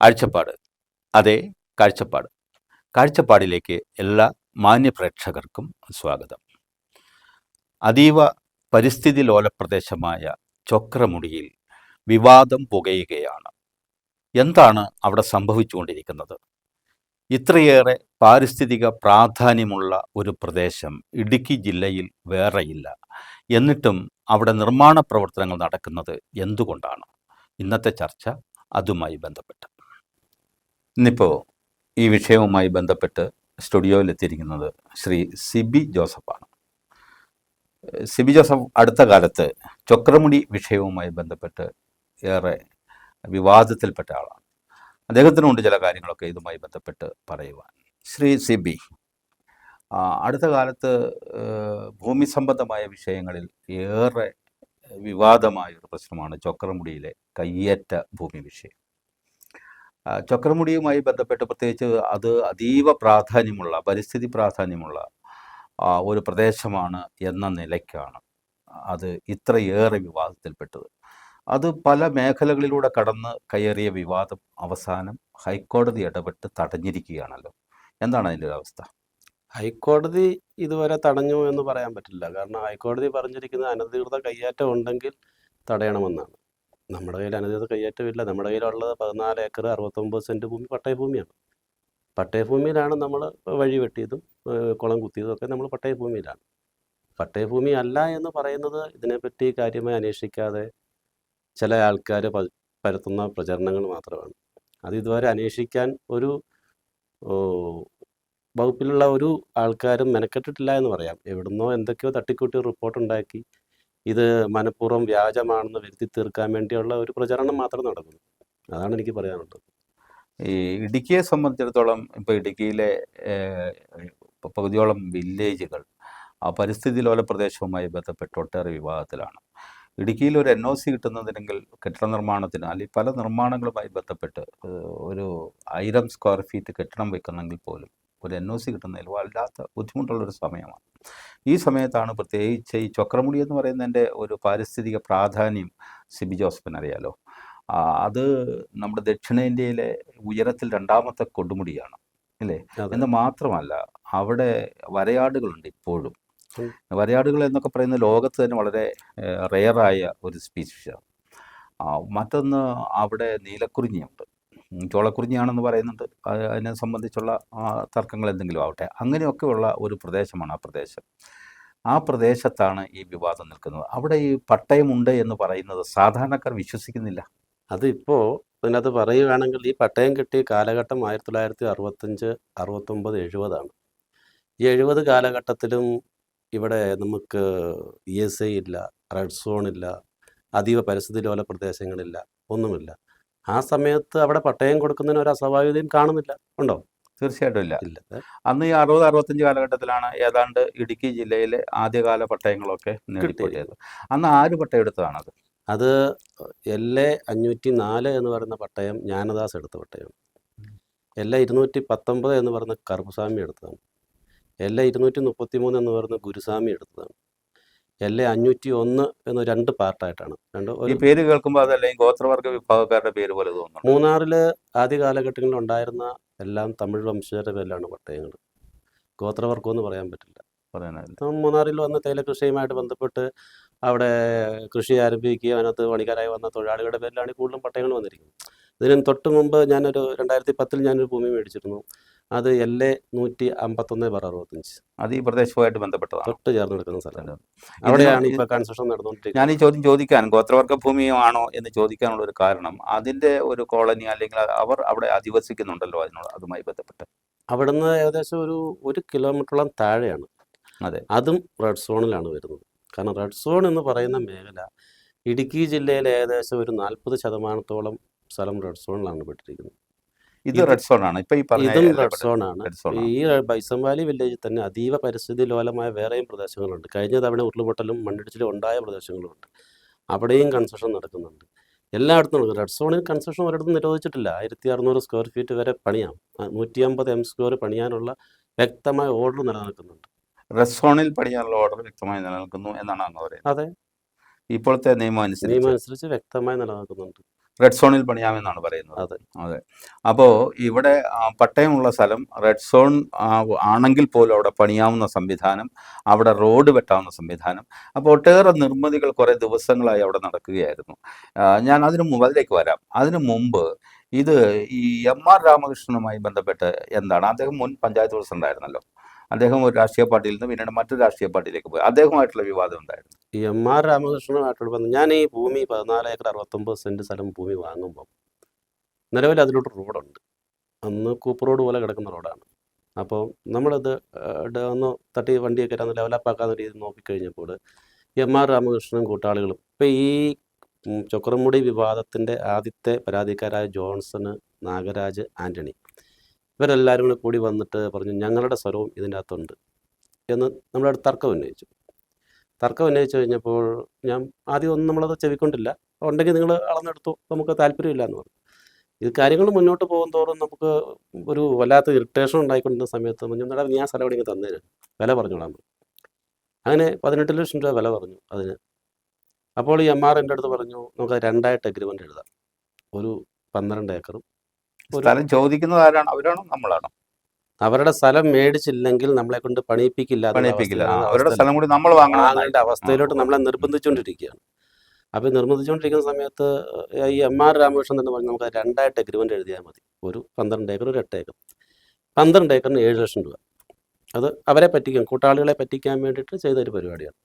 കാഴ്ചപ്പാട്. അതെ, കാഴ്ചപ്പാട്. കാഴ്ചപ്പാടിലേക്ക് എല്ലാ മാന്യ പ്രേക്ഷകർക്കും സ്വാഗതം. അതീവ പരിസ്ഥിതി ലോലപ്രദേശമായ ചൊക്രമുടിയിൽ വിവാദം പുകയുകയാണ്. എന്താണ് അവിടെ സംഭവിച്ചുകൊണ്ടിരിക്കുന്നത്? ഇത്രയേറെ പാരിസ്ഥിതിക പ്രാധാന്യമുള്ള ഒരു പ്രദേശം ഇടുക്കി ജില്ലയിൽ വേറെയില്ല. എന്നിട്ടും അവിടെ നിർമ്മാണ പ്രവർത്തനങ്ങൾ നടക്കുന്നത് എന്തുകൊണ്ടാണ്? ഇന്നത്തെ ചർച്ച അതുമായി ബന്ധപ്പെട്ട്. ഇന്നിപ്പോൾ ഈ വിഷയവുമായി ബന്ധപ്പെട്ട് സ്റ്റുഡിയോയിലെത്തിയിരിക്കുന്നത് ശ്രീ സിബി ജോസഫാണ്. സിബി ജോസഫ് അടുത്ത കാലത്ത് ചൊക്രമുടി വിഷയവുമായി ബന്ധപ്പെട്ട് ഏറെ വിവാദത്തിൽപ്പെട്ട ആളാണ്. അദ്ദേഹത്തിനുണ്ട് ചില കാര്യങ്ങളൊക്കെ ഇതുമായി ബന്ധപ്പെട്ട് പറയുവാൻ. ശ്രീ സിബി, അടുത്ത കാലത്ത് ഭൂമി സംബന്ധമായ വിഷയങ്ങളിൽ ഏറെ വിവാദമായ ഒരു പ്രശ്നമാണ് ചൊക്രമുടിയിലെ കയ്യേറ്റ ഭൂമി വിഷയം. ചൊക്രമുടിയുമായി ബന്ധപ്പെട്ട് പ്രത്യേകിച്ച് അത് അതീവ പ്രാധാന്യമുള്ള പരിസ്ഥിതി പ്രാധാന്യമുള്ള ഒരു പ്രദേശമാണ് എന്ന നിലയ്ക്കാണ് അത് ഇത്രയേറെ വിവാദത്തിൽപ്പെട്ടത്. അത് പല മേഖലകളിലൂടെ കടന്ന് കയറിയ വിവാദം അവസാനം ഹൈക്കോടതി ഇടപെട്ട് തടഞ്ഞിരിക്കുകയാണല്ലോ. എന്താണ് അതിൻ്റെ ഒരു അവസ്ഥ? ഹൈക്കോടതി ഇതുവരെ തടഞ്ഞു എന്ന് പറയാൻ പറ്റില്ല. കാരണം ഹൈക്കോടതി പറഞ്ഞിരിക്കുന്ന അനധികൃത കയ്യേറ്റം ഉണ്ടെങ്കിൽ തടയണമെന്നാണ്. നമ്മുടെ കയ്യിൽ അനധികൃത കയ്യേറ്റമില്ല. നമ്മുടെ കയ്യിലുള്ളത് 14 ഏക്കർ 69 സെൻറ്റ് ഭൂമി പട്ടയഭൂമിയാണ്. പട്ടയഭൂമിയിലാണ് നമ്മൾ വഴി വെട്ടിയതും കുളം കുത്തിയതും ഒക്കെ നമ്മൾ പട്ടയഭൂമിയിലാണ്. പട്ടയഭൂമി അല്ല എന്ന് പറയുന്നത് ഇതിനെപ്പറ്റി കാര്യമായി അന്വേഷിക്കാതെ ചില ആൾക്കാർ പരത്തുന്ന പ്രചരണങ്ങൾ മാത്രമാണ്. അത് ഇതുവരെ അന്വേഷിക്കാൻ ഒരു വകുപ്പിലുള്ള ഒരു ആൾക്കാരും മെനക്കെട്ടിട്ടില്ല എന്ന് പറയാം. എവിടുന്നോ എന്തൊക്കെയോ തട്ടിക്കൂട്ടി റിപ്പോർട്ടുണ്ടാക്കി ഇത് മനഃപൂർവ്വം വ്യാജമാണെന്ന് വരുത്തി തീർക്കാൻ വേണ്ടിയുള്ള ഒരു പ്രചരണം മാത്രം നടക്കുന്നു. അതാണ് എനിക്ക് പറയാനുള്ളത്. ഈ ഇടുക്കിയെ സംബന്ധിച്ചിടത്തോളം ഇപ്പോൾ ഇടുക്കിയിലെ പകുതിയോളം വില്ലേജുകൾ ആ പരിസ്ഥിതി ലോല പ്രദേശവുമായി ബന്ധപ്പെട്ട് ഒട്ടേറെ വിവാദത്തിലാണ്. ഇടുക്കിയിൽ ഒരു NOC കിട്ടുന്നതിനെങ്കിൽ കെട്ടിട നിർമ്മാണത്തിന് അല്ലെങ്കിൽ പല നിർമ്മാണങ്ങളുമായി ബന്ധപ്പെട്ട് ഒരു 1000 സ്ക്വയർ ഫീറ്റ് കെട്ടിടം വെക്കുന്നെങ്കിൽ പോലും ഒരു NOC കിട്ടുന്നതിൽ വല്ലാത്ത ബുദ്ധിമുട്ടുള്ളൊരു സമയമാണ്. ഈ സമയത്താണ് പ്രത്യേകിച്ച് ഈ ചൊക്രമുടി എന്ന് പറയുന്നതിൻ്റെ ഒരു പാരിസ്ഥിതിക പ്രാധാന്യം സിബി ജോസഫിന് അറിയാലോ. അത് നമ്മുടെ ദക്ഷിണേന്ത്യയിലെ ഉയരത്തിൽ 2ാമത്തെ കൊടുമുടിയാണ് അല്ലേ? എന്ന് മാത്രമല്ല അവിടെ വരയാടുകളുണ്ട് ഇപ്പോഴും. വരയാടുകൾ എന്നൊക്കെ പറയുന്ന ലോകത്ത് തന്നെ വളരെ റെയറായ ഒരു സ്പീഷീസാണ്. മറ്റൊന്ന് അവിടെ നീലക്കുറിഞ്ഞിയുണ്ട്. ചോളക്കുറിഞ്ഞിയാണെന്ന് പറയുന്നുണ്ട്. അതിനെ സംബന്ധിച്ചുള്ള തർക്കങ്ങൾ എന്തെങ്കിലും ആവട്ടെ. അങ്ങനെയൊക്കെയുള്ള ഒരു പ്രദേശമാണ് ആ പ്രദേശം. ആ പ്രദേശത്താണ് ഈ വിവാദം നിൽക്കുന്നത്. അവിടെ ഈ പട്ടയമുണ്ട് എന്ന് പറയുന്നത് സാധാരണക്കാർ വിശ്വസിക്കുന്നില്ല. അതിപ്പോൾ ഇതിനകത്ത് പറയുകയാണെങ്കിൽ ഈ പട്ടയം കിട്ടിയ കാലഘട്ടം 1965, 69, 70 ഈ 70 കാലഘട്ടത്തിലും ഇവിടെ നമുക്ക് ESI ഇല്ല, റെഡ് സോൺ ഇല്ല, അതീവ പരിസ്ഥിതി ലോല പ്രദേശങ്ങളില്ല, ഒന്നുമില്ല. ആ സമയത്ത് അവിടെ പട്ടയം കൊടുക്കുന്നതിന് ഒരു അസ്വാഭാവികതയും കാണുന്നില്ല. ഉണ്ടോ? തീർച്ചയായിട്ടും ഇല്ല. അന്ന് ഈ 60-65 കാലഘട്ടത്തിലാണ് ഏതാണ്ട് ഇടുക്കി ജില്ലയിലെ ആദ്യകാല പട്ടയങ്ങളൊക്കെ നേടിപ്പോയത്. അന്ന് ആര് പട്ടയം എടുത്തതാണത്? അത് LA 504 എന്ന് പറയുന്ന പട്ടയം ജ്ഞാനദാസ് എടുത്ത പട്ടയം. LA 219 എന്ന് പറയുന്ന കറുപ്പുസ്വാമി എടുത്തതാണ്. LA 233 എന്ന് പറയുന്ന ഗുരുസ്വാമി എടുത്തതാണ്. LA 501 എന്ന് 2 പാർട്ടായിട്ടാണ്. ഈ പേര് കേൾക്കുമ്പോൾ അതല്ലെങ്കിൽ ഗോത്രവർഗ വിഭാഗക്കാരുടെ പേര് പോലെ തോന്നുന്നു. മൂന്നാറിൽ ആദ്യ കാലഘട്ടങ്ങളിൽ ഉണ്ടായിരുന്ന എല്ലാം തമിഴ് വംശജരുടെ പേരിലാണ് പട്ടയങ്ങൾ. ഗോത്രവർഗം എന്ന് പറയാൻ പറ്റില്ല. മൂന്നാറിൽ വന്ന തേയില കൃഷിയുമായിട്ട് ബന്ധപ്പെട്ട് അവിടെ കൃഷി ആരംഭിക്കുകയും അതിനകത്ത് പണിക്കാരായി വന്ന തൊഴിലാളികളുടെ പേരിലാണ് കൂടുതലും പട്ടയങ്ങൾ വന്നിരിക്കുന്നത്. ഇതിന് തൊട്ട് മുമ്പ് ഞാനൊരു 2010 ഞാനൊരു ഭൂമി മേടിച്ചിരുന്നു. അത് LA 151/65. അത് ഈ പ്രദേശവുമായിട്ട് ബന്ധപ്പെട്ടതാണ്. തൊട്ട് ചേർന്ന് നിൽക്കുന്ന സ്ഥലമാണ്. അവിടെയാണ് ഇപ്പോൾ കൺസ്ട്രക്ഷൻ നടന്നുകൊണ്ടിരിക്കുന്നത്. ഞാൻ ഈ ചോദ്യം ചോദിക്കാൻ ഗോത്രവർഗ ഭൂമിയാണോ എന്ന് ചോദിക്കാനുള്ള ഒരു കാരണം അതിൻ്റെ ഒരു കോളനി അല്ലെങ്കിൽ അവർ അവിടെ അധിവസിക്കുന്നുണ്ടല്ലോ അതുമായി ബന്ധപ്പെട്ട്. അവിടുന്ന് ഏകദേശം ഒരു 1 കിലോമീറ്ററോളം താഴെയാണ്. അതെ, അതും റെഡ് സോണിലാണ് വരുന്നത്. കാരണം റെഡ് സോൺ എന്ന് പറയുന്ന മേഖല ഇടുക്കി ജില്ലയിലെ ഏകദേശം ഒരു 40% സ്ഥലം റെഡ് സോണിലാണ് പെട്ടിരിക്കുന്നത്. ഇത് റെഡ് സോൺ ആണ്. ഇതും റെഡ് സോൺ ആണ്. ഈ ബൈസം വാലി വില്ലേജിൽ തന്നെ അതീവ പരിസ്ഥിതി ലോലമായ വേറെയും പ്രദേശങ്ങളുണ്ട്. കഴിഞ്ഞ തവണ ഉരുൾപൊട്ടലും മണ്ണിടിച്ചിലും ഉണ്ടായ പ്രദേശങ്ങളുമുണ്ട്. അവിടെയും കൺസ്ട്രക്ഷൻ നടക്കുന്നുണ്ട്. എല്ലായിടത്തും റെഡ് സോണിൽ കൺസ്ട്രക്ഷൻ ഒരിടത്തും നിരോധിച്ചിട്ടില്ല. 1600 സ്ക്വയർ ഫീറ്റ് വരെ പണിയാം. 150 M² പണിയാനുള്ള വ്യക്തമായ ഓർഡർ നിലനിൽക്കുന്നുണ്ട്. റെഡ് സോണിൽ പണിയാനുള്ള ഓർഡർ വ്യക്തമായി നിലനിൽക്കുന്നു എന്നാണ് അങ്ങ് പറയുന്നത്. അതെ, ഇപ്പോഴത്തെ നിയമം അനുസരിച്ച് വ്യക്തമായി നിലനിൽക്കുന്നുണ്ട്. റെഡ് സോണിൽ പണിയാമെന്നാണ് പറയുന്നത്. അതെ. അതെ. അപ്പോൾ ഇവിടെ പട്ടയമുള്ള സ്ഥലം റെഡ് സോൺ ആണെങ്കിൽ പോലും അവിടെ പണിയാവുന്ന സംവിധാനം, അവിടെ റോഡ് വെട്ടാവുന്ന സംവിധാനം. അപ്പോൾ ഒട്ടേറെ നിർമ്മിതികൾ കുറേ ദിവസങ്ങളായി അവിടെ നടക്കുകയായിരുന്നു. ഞാൻ അതിലേക്ക് വരാം. അതിനു മുമ്പ് ഇത് ഈ എം.ആർ. രാമകൃഷ്ണനുമായി ബന്ധപ്പെട്ട് എന്താണ്? അദ്ദേഹം മുൻ പഞ്ചായത്ത് പ്രസിഡന്റായിരുന്നല്ലോ. അദ്ദേഹം ഒരു രാഷ്ട്രീയ പാർട്ടിയിൽ നിന്ന് പിന്നീട് മറ്റൊരു രാഷ്ട്രീയ പാർട്ടിയിലേക്ക് പോയി. അദ്ദേഹമായിട്ടുള്ള വിവാദം ഉണ്ടായിരുന്നു. ഈ എം.ആർ. രാമകൃഷ്ണനുമായിട്ടുള്ള ബന്ധം, ഞാൻ ഈ ഭൂമി 14 ഏക്കർ 69 സെന്റ് സ്ഥലം ഭൂമി വാങ്ങുമ്പോൾ നിലവിൽ അതിലോട്ട് റോഡുണ്ട്. അന്ന് കൂപ്പ് റോഡ് പോലെ കിടക്കുന്ന റോഡാണ്. അപ്പോൾ നമ്മളത് ഒന്ന് തട്ടി വണ്ടിയൊക്കെ ഒന്ന് ലെവലപ്പാക്കാവുന്ന രീതിയിൽ നോക്കിക്കഴിഞ്ഞപ്പോൾ എം.ആർ. രാമകൃഷ്ണനും കൂട്ടാളികളും ഇപ്പോൾ ഈ ചൊക്രമുടി വിവാദത്തിൻ്റെ ആദ്യത്തെ പരാതിക്കാരായ ജോൺസൺ, നാഗരാജ്, ആൻ്റണി, ഇവരെല്ലാവരും കൂടി വന്നിട്ട് പറഞ്ഞു ഞങ്ങളുടെ സ്വരവും ഇതിൻ്റെ അകത്തുണ്ട് എന്ന് നമ്മളോട് തർക്കം ഉന്നയിച്ചു കഴിഞ്ഞപ്പോൾ ഞാൻ ആദ്യം ഒന്നും നമ്മളത് ചെവിക്കൊണ്ടില്ല. ഉണ്ടെങ്കിൽ നിങ്ങൾ അളന്നെടുത്തു, നമുക്ക് താല്പര്യമില്ല എന്ന് പറഞ്ഞു. ഇത് കാര്യങ്ങൾ മുന്നോട്ട് പോകും തോറും നമുക്ക് ഒരു വല്ലാത്ത ഇറിറ്റേഷൻ ഉണ്ടായിക്കൊണ്ടിരുന്ന സമയത്ത് മുന്നോട്ട് ഞാൻ സ്ഥലം എവിടെയെങ്കിലും തന്നേന് വില പറഞ്ഞോളാൻ പറഞ്ഞു. അങ്ങനെ 18 ലക്ഷം രൂപ വില പറഞ്ഞു അതിന്. അപ്പോൾ ഈ എം.ആർ. എൻ്റെ അടുത്ത് പറഞ്ഞു നമുക്ക് 2 അഗ്രിമെൻ്റ് എഴുതാം, ഒരു 12 ഏക്കറും. സ്ഥലം ചോദിക്കുന്നത് ആരാണ്? അവരാണോ നമ്മളാണോ? അവരുടെ സ്ഥലം മേടിച്ചില്ലെങ്കിൽ നമ്മളെ കൊണ്ട് പണിയിപ്പിക്കില്ല, അവരുടെ സ്ഥലം കൂടി നമ്മൾ വാങ്ങേണ്ട അവസ്ഥയിലോട്ട് നമ്മളെ നിർബന്ധിച്ചുകൊണ്ടിരിക്കുകയാണ്. അപ്പോൾ നിർബന്ധിച്ചുകൊണ്ടിരിക്കുന്ന സമയത്ത് ഈ എം.ആർ. രാമകൃഷ്ണൻ തന്നെ പറഞ്ഞു നമുക്ക് 2 അഗ്രിമെൻ്റ് എഴുതിയാൽ മതി, ഒരു 12 ഏക്കർ, ഒരു 8 ഏക്കർ. 12 ഏക്കറിന് 7 ലക്ഷം രൂപ. അത് അവരെ പറ്റിക്കാൻ, കൂട്ടാളികളെ പറ്റിക്കാൻ വേണ്ടിയിട്ട് ചെയ്തൊരു പരിപാടിയാണ്.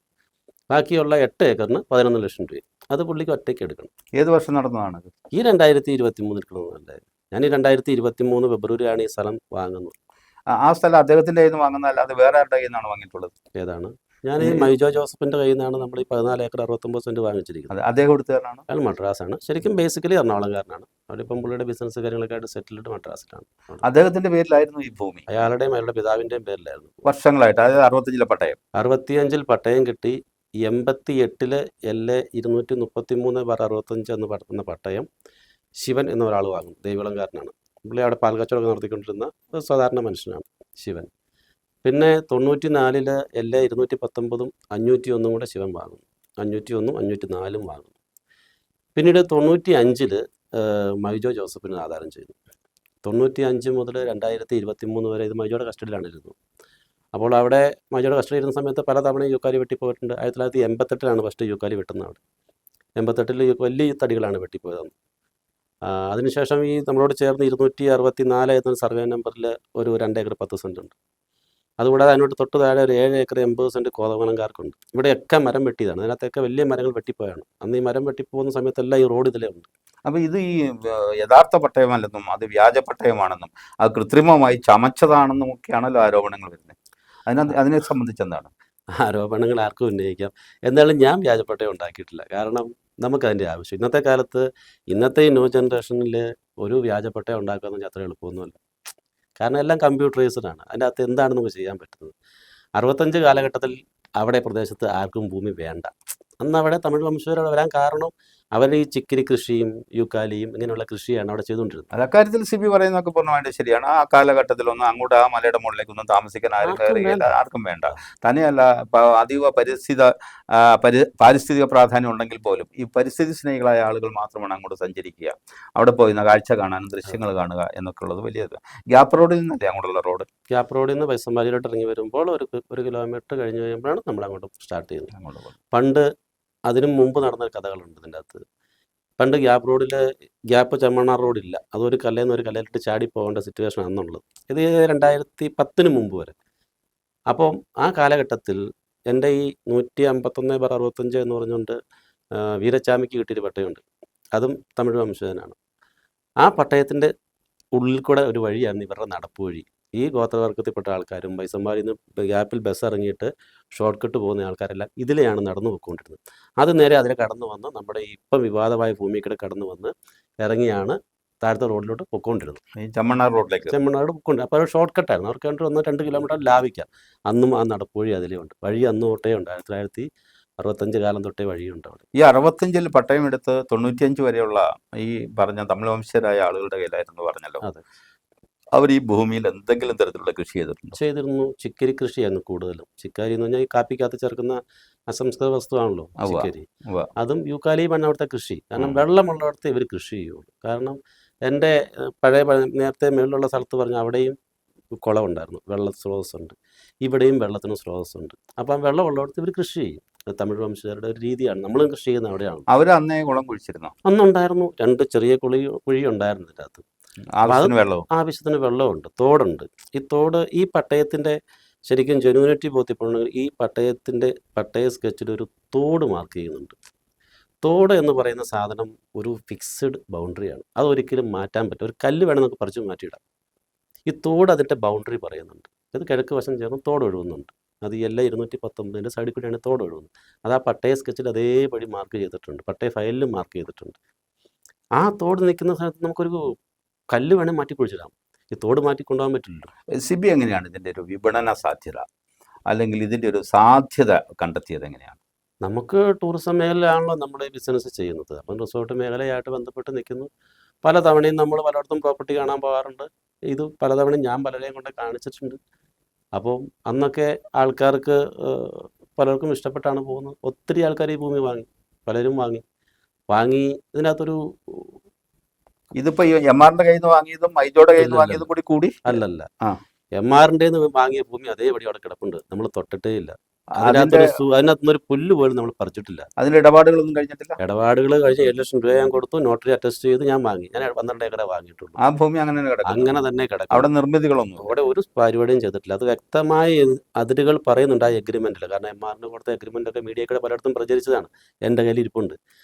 ബാക്കിയുള്ള 8 ഏക്കറിന് 11 ലക്ഷം രൂപ. അത് പുള്ളിക്ക് ഒറ്റയ്ക്ക് എടുക്കണം. ഏത് വർഷം നടന്നതാണ്? ഈ 2023 കിട്ടുന്നതല്ലായിരുന്നു. ഞാൻ ഈ 2023 ഫെബ്രുവരിയാണ് ഈ സ്ഥലം വാങ്ങുന്നത്. ആ സ്ഥലം അദ്ദേഹത്തിന്റെ കയ്യിൽ നിന്ന് വാങ്ങുന്ന അല്ലാതെ വേറെ ആരുടെ കയ്യിൽ നിന്നാണ് വാങ്ങിയിട്ടുള്ളത്? ഏതാണ്? ഞാൻ ഈ മൈജോ ജോസഫിന്റെ കയ്യിൽ നിന്നാണ് നമ്മൾ ഈ 14 ഏക്കർ 69 സെന്റ് വാങ്ങിച്ചിരിക്കുന്നത്. അദ്ദേഹം എടുത്തുകാരനാണ്? അയാൾ മദ്രാസാണ്. ശരിക്കും ബേസിക്കലി എറണാകുളംകാരനാണ്. അവിടെ ഇപ്പം പുള്ളിയുടെ ബിസിനസ് കാര്യങ്ങളൊക്കെ ആയിട്ട് സെറ്റിൽഡ് മദ്രാസിലാണ്. അദ്ദേഹത്തിന്റെ പേരിലായിരുന്നു ഈ ഭൂമി? അയാളുടെയും അയാളുടെ പിതാവിന്റെയും പേരിലായിരുന്നു വർഷങ്ങളായിട്ട്. അതായത് 65 പട്ടയം. 65 പട്ടയം കിട്ടി. 88 LA 233/65 എന്ന് പറയുന്ന പട്ടയം ശിവൻ എന്ന ഒരാൾ വാങ്ങും. ദൈവളംകാരനാണ്. പുള്ളി അവിടെ പാൽ കച്ചവടം നടത്തിക്കൊണ്ടിരുന്ന ഒരു സാധാരണ മനുഷ്യനാണ് ശിവൻ. പിന്നെ 94 LA 219 501 കൂടെ ശിവൻ വാങ്ങും. 501 504 വാങ്ങും. പിന്നീട് 95 മൈജോ ജോസഫിന് ആധാരം ചെയ്തു. 95 മുതൽ 2023 വരെ ഇത് മൈജോയുടെ കസ്റ്റഡിയിലാണ് ഇരുന്നത്. അപ്പോൾ അവിടെ മൈജോയുടെ കസ്റ്റഡി ഇരുന്ന സമയത്ത് പല തവണ യൂക്കാലി വെട്ടിപ്പോയിട്ടുണ്ട്. 1988 ഫസ്റ്റ് യൂക്കാലി വെട്ടുന്നത് അവിടെ. 88 വലിയ തടികളാണ് വെട്ടിപ്പോയതെന്ന്. അതിനുശേഷം ഈ നമ്മളോട് ചേർന്ന് 264 എന്ന സർവേ നമ്പറിൽ ഒരു 2 ഏക്കർ 10 സെൻറ്റ് ഉണ്ട്. അതുകൂടാതെ അതിനോട് തൊട്ട് താഴെ ഒരു 7 ഏക്കർ 80 സെൻറ്റ് കോതമംഗലംകാർക്കുണ്ട്. ഇവിടെയൊക്കെ മരം വെട്ടിയതാണ്. അതിനകത്തൊക്കെ വലിയ മരങ്ങൾ വെട്ടിപ്പോയാണ്. അന്ന് ഈ മരം വെട്ടിപ്പോകുന്ന സമയത്തെല്ലാം ഈ റോഡ് ഇതിലേ ഉണ്ട്. അപ്പോൾ ഇത് ഈ യഥാർത്ഥ പട്ടയമല്ലെന്നും അത് വ്യാജ പട്ടയമാണെന്നും അത് കൃത്രിമമായി ചമച്ചതാണെന്നും ഒക്കെയാണല്ലോ ആരോപണങ്ങൾ വരുന്നത്. അതിനെ സംബന്ധിച്ച് എന്താണ്? ആരോപണങ്ങൾ ആർക്കും ഉന്നയിക്കാം. എന്നാലും ഞാൻ വ്യാജപ്പട്ടയം ഉണ്ടാക്കിയിട്ടില്ല. കാരണം നമുക്കതിൻ്റെ ആവശ്യം ഇന്നത്തെ കാലത്ത്, ഇന്നത്തെ ഈ ന്യൂ ജനറേഷനിൽ ഒരു വ്യാജപ്പട്ടയം ഉണ്ടാക്കുക അത്ര എളുപ്പമൊന്നുമല്ല. കാരണം എല്ലാം കമ്പ്യൂട്ടറൈസ്ഡാണ്. അതിൻ്റെ അകത്ത് എന്താണ് നമുക്ക് ചെയ്യാൻ പറ്റുന്നത്? 65 കാലഘട്ടത്തിൽ അവിടെ പ്രദേശത്ത് ആർക്കും ഭൂമി വേണ്ട. അന്ന് അവിടെ തമിഴ് വംശജർ വരാൻ കാരണം അവർ ഈ ചിക്കിരി കൃഷിയും യൂക്കാലിയും ഇങ്ങനെയുള്ള കൃഷിയാണ് അവിടെ ചെയ്തുകൊണ്ടിരുന്നത്. അത് അക്കാര്യത്തിൽ സിബി പറയുന്നതൊക്കെ പൂർണ്ണമായിട്ട് ശരിയാണ്. ആ കാലഘട്ടത്തിലൊന്നും അങ്ങോട്ട് ആ മലയുടെ മുകളിലേക്കൊന്നും താമസിക്കാൻ ആരും കയറുകയില്ല, ആർക്കും വേണ്ട. തന്നെയല്ല, അതീവ പാരിസ്ഥിതിക പ്രാധാന്യം ഉണ്ടെങ്കിൽ പോലും ഈ പരിസ്ഥിതി സ്നേഹികളായ ആളുകൾ മാത്രമാണ് അങ്ങോട്ട് സഞ്ചരിക്കുക, അവിടെ പോയി കാഴ്ച കാണാനും ദൃശ്യങ്ങൾ കാണുക എന്നൊക്കെ ഉള്ളത് വലിയ ഗ്യാപ്പ് റോഡിൽ നിന്നല്ലേ അങ്ങോട്ടുള്ള റോഡ്? ഗ്യാപ്പ് റോഡിൽ നിന്ന് വൈസമ്പാലിയിലോട്ട് ഇറങ്ങി വരുമ്പോൾ ഒരു കിലോമീറ്റർ കഴിഞ്ഞ് കഴിയുമ്പോഴാണ് നമ്മൾ അങ്ങോട്ട് സ്റ്റാർട്ട് ചെയ്യുന്നത്. പണ്ട് അതിനും മുമ്പ് നടന്ന കഥകളുണ്ട് ഇതിൻ്റെ അകത്ത്. പണ്ട് ഗ്യാപ്പ് റോഡിൽ ഗ്യാപ്പ് ചെമ്മണ്ണാർ റോഡില്ല. അതൊരു കല്ലേന്ന് ഒരു കല്ലിലിട്ട് ചാടി പോകേണ്ട സിറ്റുവേഷൻ ആണെന്നുള്ളത്. ഇത് 2010 മുമ്പ് വരെ. അപ്പം ആ കാലഘട്ടത്തിൽ എൻ്റെ ഈ 151/65 എന്ന് പറഞ്ഞുകൊണ്ട് വീരച്ചാമിക്ക് കിട്ടിയൊരു പട്ടയമുണ്ട്. അതും തമിഴ് വംശജനാണ്. ആ പട്ടയത്തിൻ്റെ ഉള്ളിൽ കൂടെ ഒരു വഴിയായിരുന്നു ഇവരുടെ നടപ്പ് വഴി. ഈ ഗോത്രവർഗത്തിൽപ്പെട്ട ആൾക്കാരും വൈസമ്പാലിൽ നിന്ന് ഗ്യാപ്പിൽ ബസ് ഇറങ്ങിയിട്ട് ഷോർട്ട് കട്ട് പോകുന്ന ആൾക്കാരെല്ലാം ഇതിലെയാണ് നടന്നു പോയിക്കൊണ്ടിരുന്നത്. അത് നേരെ അതിലെ കടന്നു വന്ന് നമ്മുടെ ഇപ്പം വിവാദമായ ഭൂമിക്കൂടെ കടന്നു വന്ന് ഇറങ്ങിയാണ് താഴത്തെ റോഡിലോട്ട് പൊയ്ക്കൊണ്ടിരുന്നത്. ഈ ചെമ്മണ്ണാർ റോഡിലേക്ക് പൊയ്ക്കൊണ്ടിരുന്നത്. അപ്പോൾ ഒരു ഷോർട്ട് കട്ടായിരുന്നു. അവർക്ക് വേണ്ടി 1-2 കിലോമീറ്റർ ലാഭിക്കാം. അന്നും ആ നടപ്പുവഴി അതിലേ ഉണ്ട്. വഴി അന്ന് തൊട്ടേ ഉണ്ട്. 1965 കാലം തൊട്ടേ വഴിയുണ്ട് അവിടെ. ഈ 65 പട്ടയം എടുത്ത് 95 വരെയുള്ള ഈ പറഞ്ഞ തമിഴ് വംശജരായ ആളുകളുടെ കയ്യിലായിരുന്നു പറഞ്ഞല്ലോ. അതെ. അവർ ഈ ഭൂമിയിൽ എന്തെങ്കിലും തരത്തിലുള്ള കൃഷി ചെയ്തിട്ടുണ്ടോ? ചെയ്തിരുന്നു. ചിക്കരി കൃഷിയായിരുന്നു കൂടുതലും. ചിക്കാരി എന്ന് പറഞ്ഞാൽ ഈ കാപ്പിക്കകത്ത് ചേർക്കുന്ന അസംസ്കൃത വസ്തുവാണല്ലോ ഉവ്വ, ചിക്കരി. ഉവ്വ. അതും യൂക്കാലിയുമാണ് അവിടുത്തെ കൃഷി. കാരണം ഉം. വെള്ളമുള്ളിടത്ത് ഇവർ കൃഷി ചെയ്യുള്ളൂ. കാരണം എൻ്റെ നേരത്തെ മേളിലുള്ള സ്ഥലത്ത് പറഞ്ഞ അവിടെയും കുളമുണ്ടായിരുന്നു, വെള്ള സ്രോതസ്സുണ്ട്. ഇവിടെയും വെള്ളത്തിന് സ്രോതസ്സുണ്ട്. അപ്പം വെള്ളമുള്ളിടത്ത് ഇവർ കൃഷി ചെയ്യും. അത് തമിഴ് വംശജരുടെ ഒരു രീതിയാണ്. നമ്മളും കൃഷി ചെയ്യുന്നത് അവിടെയാണ്. അവർ അന്നേ കുളം കുഴിച്ചിരുന്നോ? അന്നുണ്ടായിരുന്നു 2 ചെറിയ കുഴി ഉണ്ടായിരുന്നു ഇതിനകത്ത്. അപ്പോൾ അത് ആവശ്യത്തിന് വെള്ളവും? ആവശ്യത്തിന് വെള്ളമുണ്ട്, തോടുണ്ട്. ഈ തോട് ഈ പട്ടയത്തിൻ്റെ ശരിക്കും ജെന്യൂനിറ്റി ബോധ്യപ്പെടണമെങ്കിൽ ഈ പട്ടയ സ്കെച്ചിൽ ഒരു തോട് മാർക്ക് ചെയ്യുന്നുണ്ട്. തോട് എന്ന് പറയുന്ന സാധനം ഒരു ഫിക്സഡ് ബൗണ്ടറിയാണ്. അതൊരിക്കലും മാറ്റാൻ പറ്റും. ഒരു കല്ല് വേണം നമുക്ക് പറിച്ച് മാറ്റിയിടാം. ഈ തോട് അതിൻ്റെ ബൗണ്ടറി പറയുന്നുണ്ട്. ഇത് കിഴക്ക് വശം ചേർന്ന് തോട് ഒഴുകുന്നുണ്ട്. അത് എല്ലാ 219 സൈഡിൽ കൂടിയാണ് തോട് ഒഴുകുന്നത്. അത് ആ പട്ടയ സ്കെച്ചിൽ അതേപടി മാർക്ക് ചെയ്തിട്ടുണ്ട്, പട്ടയ ഫയലിലും മാർക്ക് ചെയ്തിട്ടുണ്ട്. ആ തോട് നിൽക്കുന്ന സ്ഥലത്ത് നമുക്കൊരു കല്ല് വേണേൽ മാറ്റി കുഴിച്ചിടാം. ഈ തോട് മാറ്റി കൊണ്ടുപോകാൻ പറ്റില്ലല്ലോ. സിബി എങ്ങനെയാണ് ഇതിൻ്റെ ഒരു വിപണന സാധ്യത, അല്ലെങ്കിൽ ഇതിൻ്റെ ഒരു സാധ്യത കണ്ടെത്തിയത് എങ്ങനെയാണ്? നമുക്ക് ടൂറിസം മേഖലയാണല്ലോ നമ്മുടെ ബിസിനസ് ചെയ്യുന്നത്. അപ്പം റിസോർട്ട് മേഖലയായിട്ട് ബന്ധപ്പെട്ട് നിൽക്കുന്നു. പലതവണയും നമ്മൾ പലയിടത്തും പ്രോപ്പർട്ടി കാണാൻ പോകാറുണ്ട്. ഇത് പലതവണയും ഞാൻ പലരെയും കൊണ്ട് കാണിച്ചിട്ടുണ്ട്. അപ്പോൾ അന്നൊക്കെ ആൾക്കാർക്ക് പലർക്കും ഇഷ്ടപ്പെട്ടാണ് പോകുന്നത്. ഒത്തിരി ആൾക്കാർ ഈ ഭൂമി വാങ്ങി, പലരും വാങ്ങി ഇതിനകത്തൊരു ഇതിപ്പോ ഈ എംആറിന്റെ കയ്യിൽ നിന്ന് വാങ്ങിയതും മൈജോയുടെ കയ്യിൽ നിന്ന് വാങ്ങിയതും കൂടി അല്ലല്ല. ആ. എംആറിൻ്റെ വാങ്ങിയ ഭൂമി അതേപടി അവിടെ കിടപ്പുണ്ട്. നമ്മൾ തൊട്ടിട്ടേ ഇല്ല. അതിന്റെ അതിനകത്തുനിന്നൊരു പുല്ല് പോലും നമ്മൾ പറിച്ചിട്ടില്ല. അതിന്റെ ഇടപാടുകളൊന്നും കഴിഞ്ഞിട്ടില്ല. ഇടപാടുകൾ കഴിഞ്ഞ് 7 ലക്ഷം രൂപ ഞാൻ കൊടുത്തു. നോട്ടറി അറ്റസ്റ്റ് ചെയ്ത് ഞാൻ വാങ്ങി. ഞാൻ 12 ഏക്കറേ വാങ്ങിയിട്ടുള്ളൂ. ആ ഭൂമി അങ്ങനെ തന്നെ കിടക്കുന്നു. അങ്ങനെ തന്നെ കിടക്കും. അവിടെ നിർമ്മിതികളൊന്നും അവിടെ ഒരു പരിപാടിയും ചെയ്തിട്ടില്ല. അത് വ്യക്തമായ അതിരുകൾ പറയുന്നുണ്ട് ആ എഗ്രിമെന്റിൽ. കാരണം എംആറിന് കൊടുത്ത എഗ്രിമെന്റ് ഒക്കെ മീഡിയയുടെ പലയിടത്തും പ്രചരിച്ചതാണ്. എൻ്റെ കയ്യിൽ ഇരിപ്പുണ്ട്.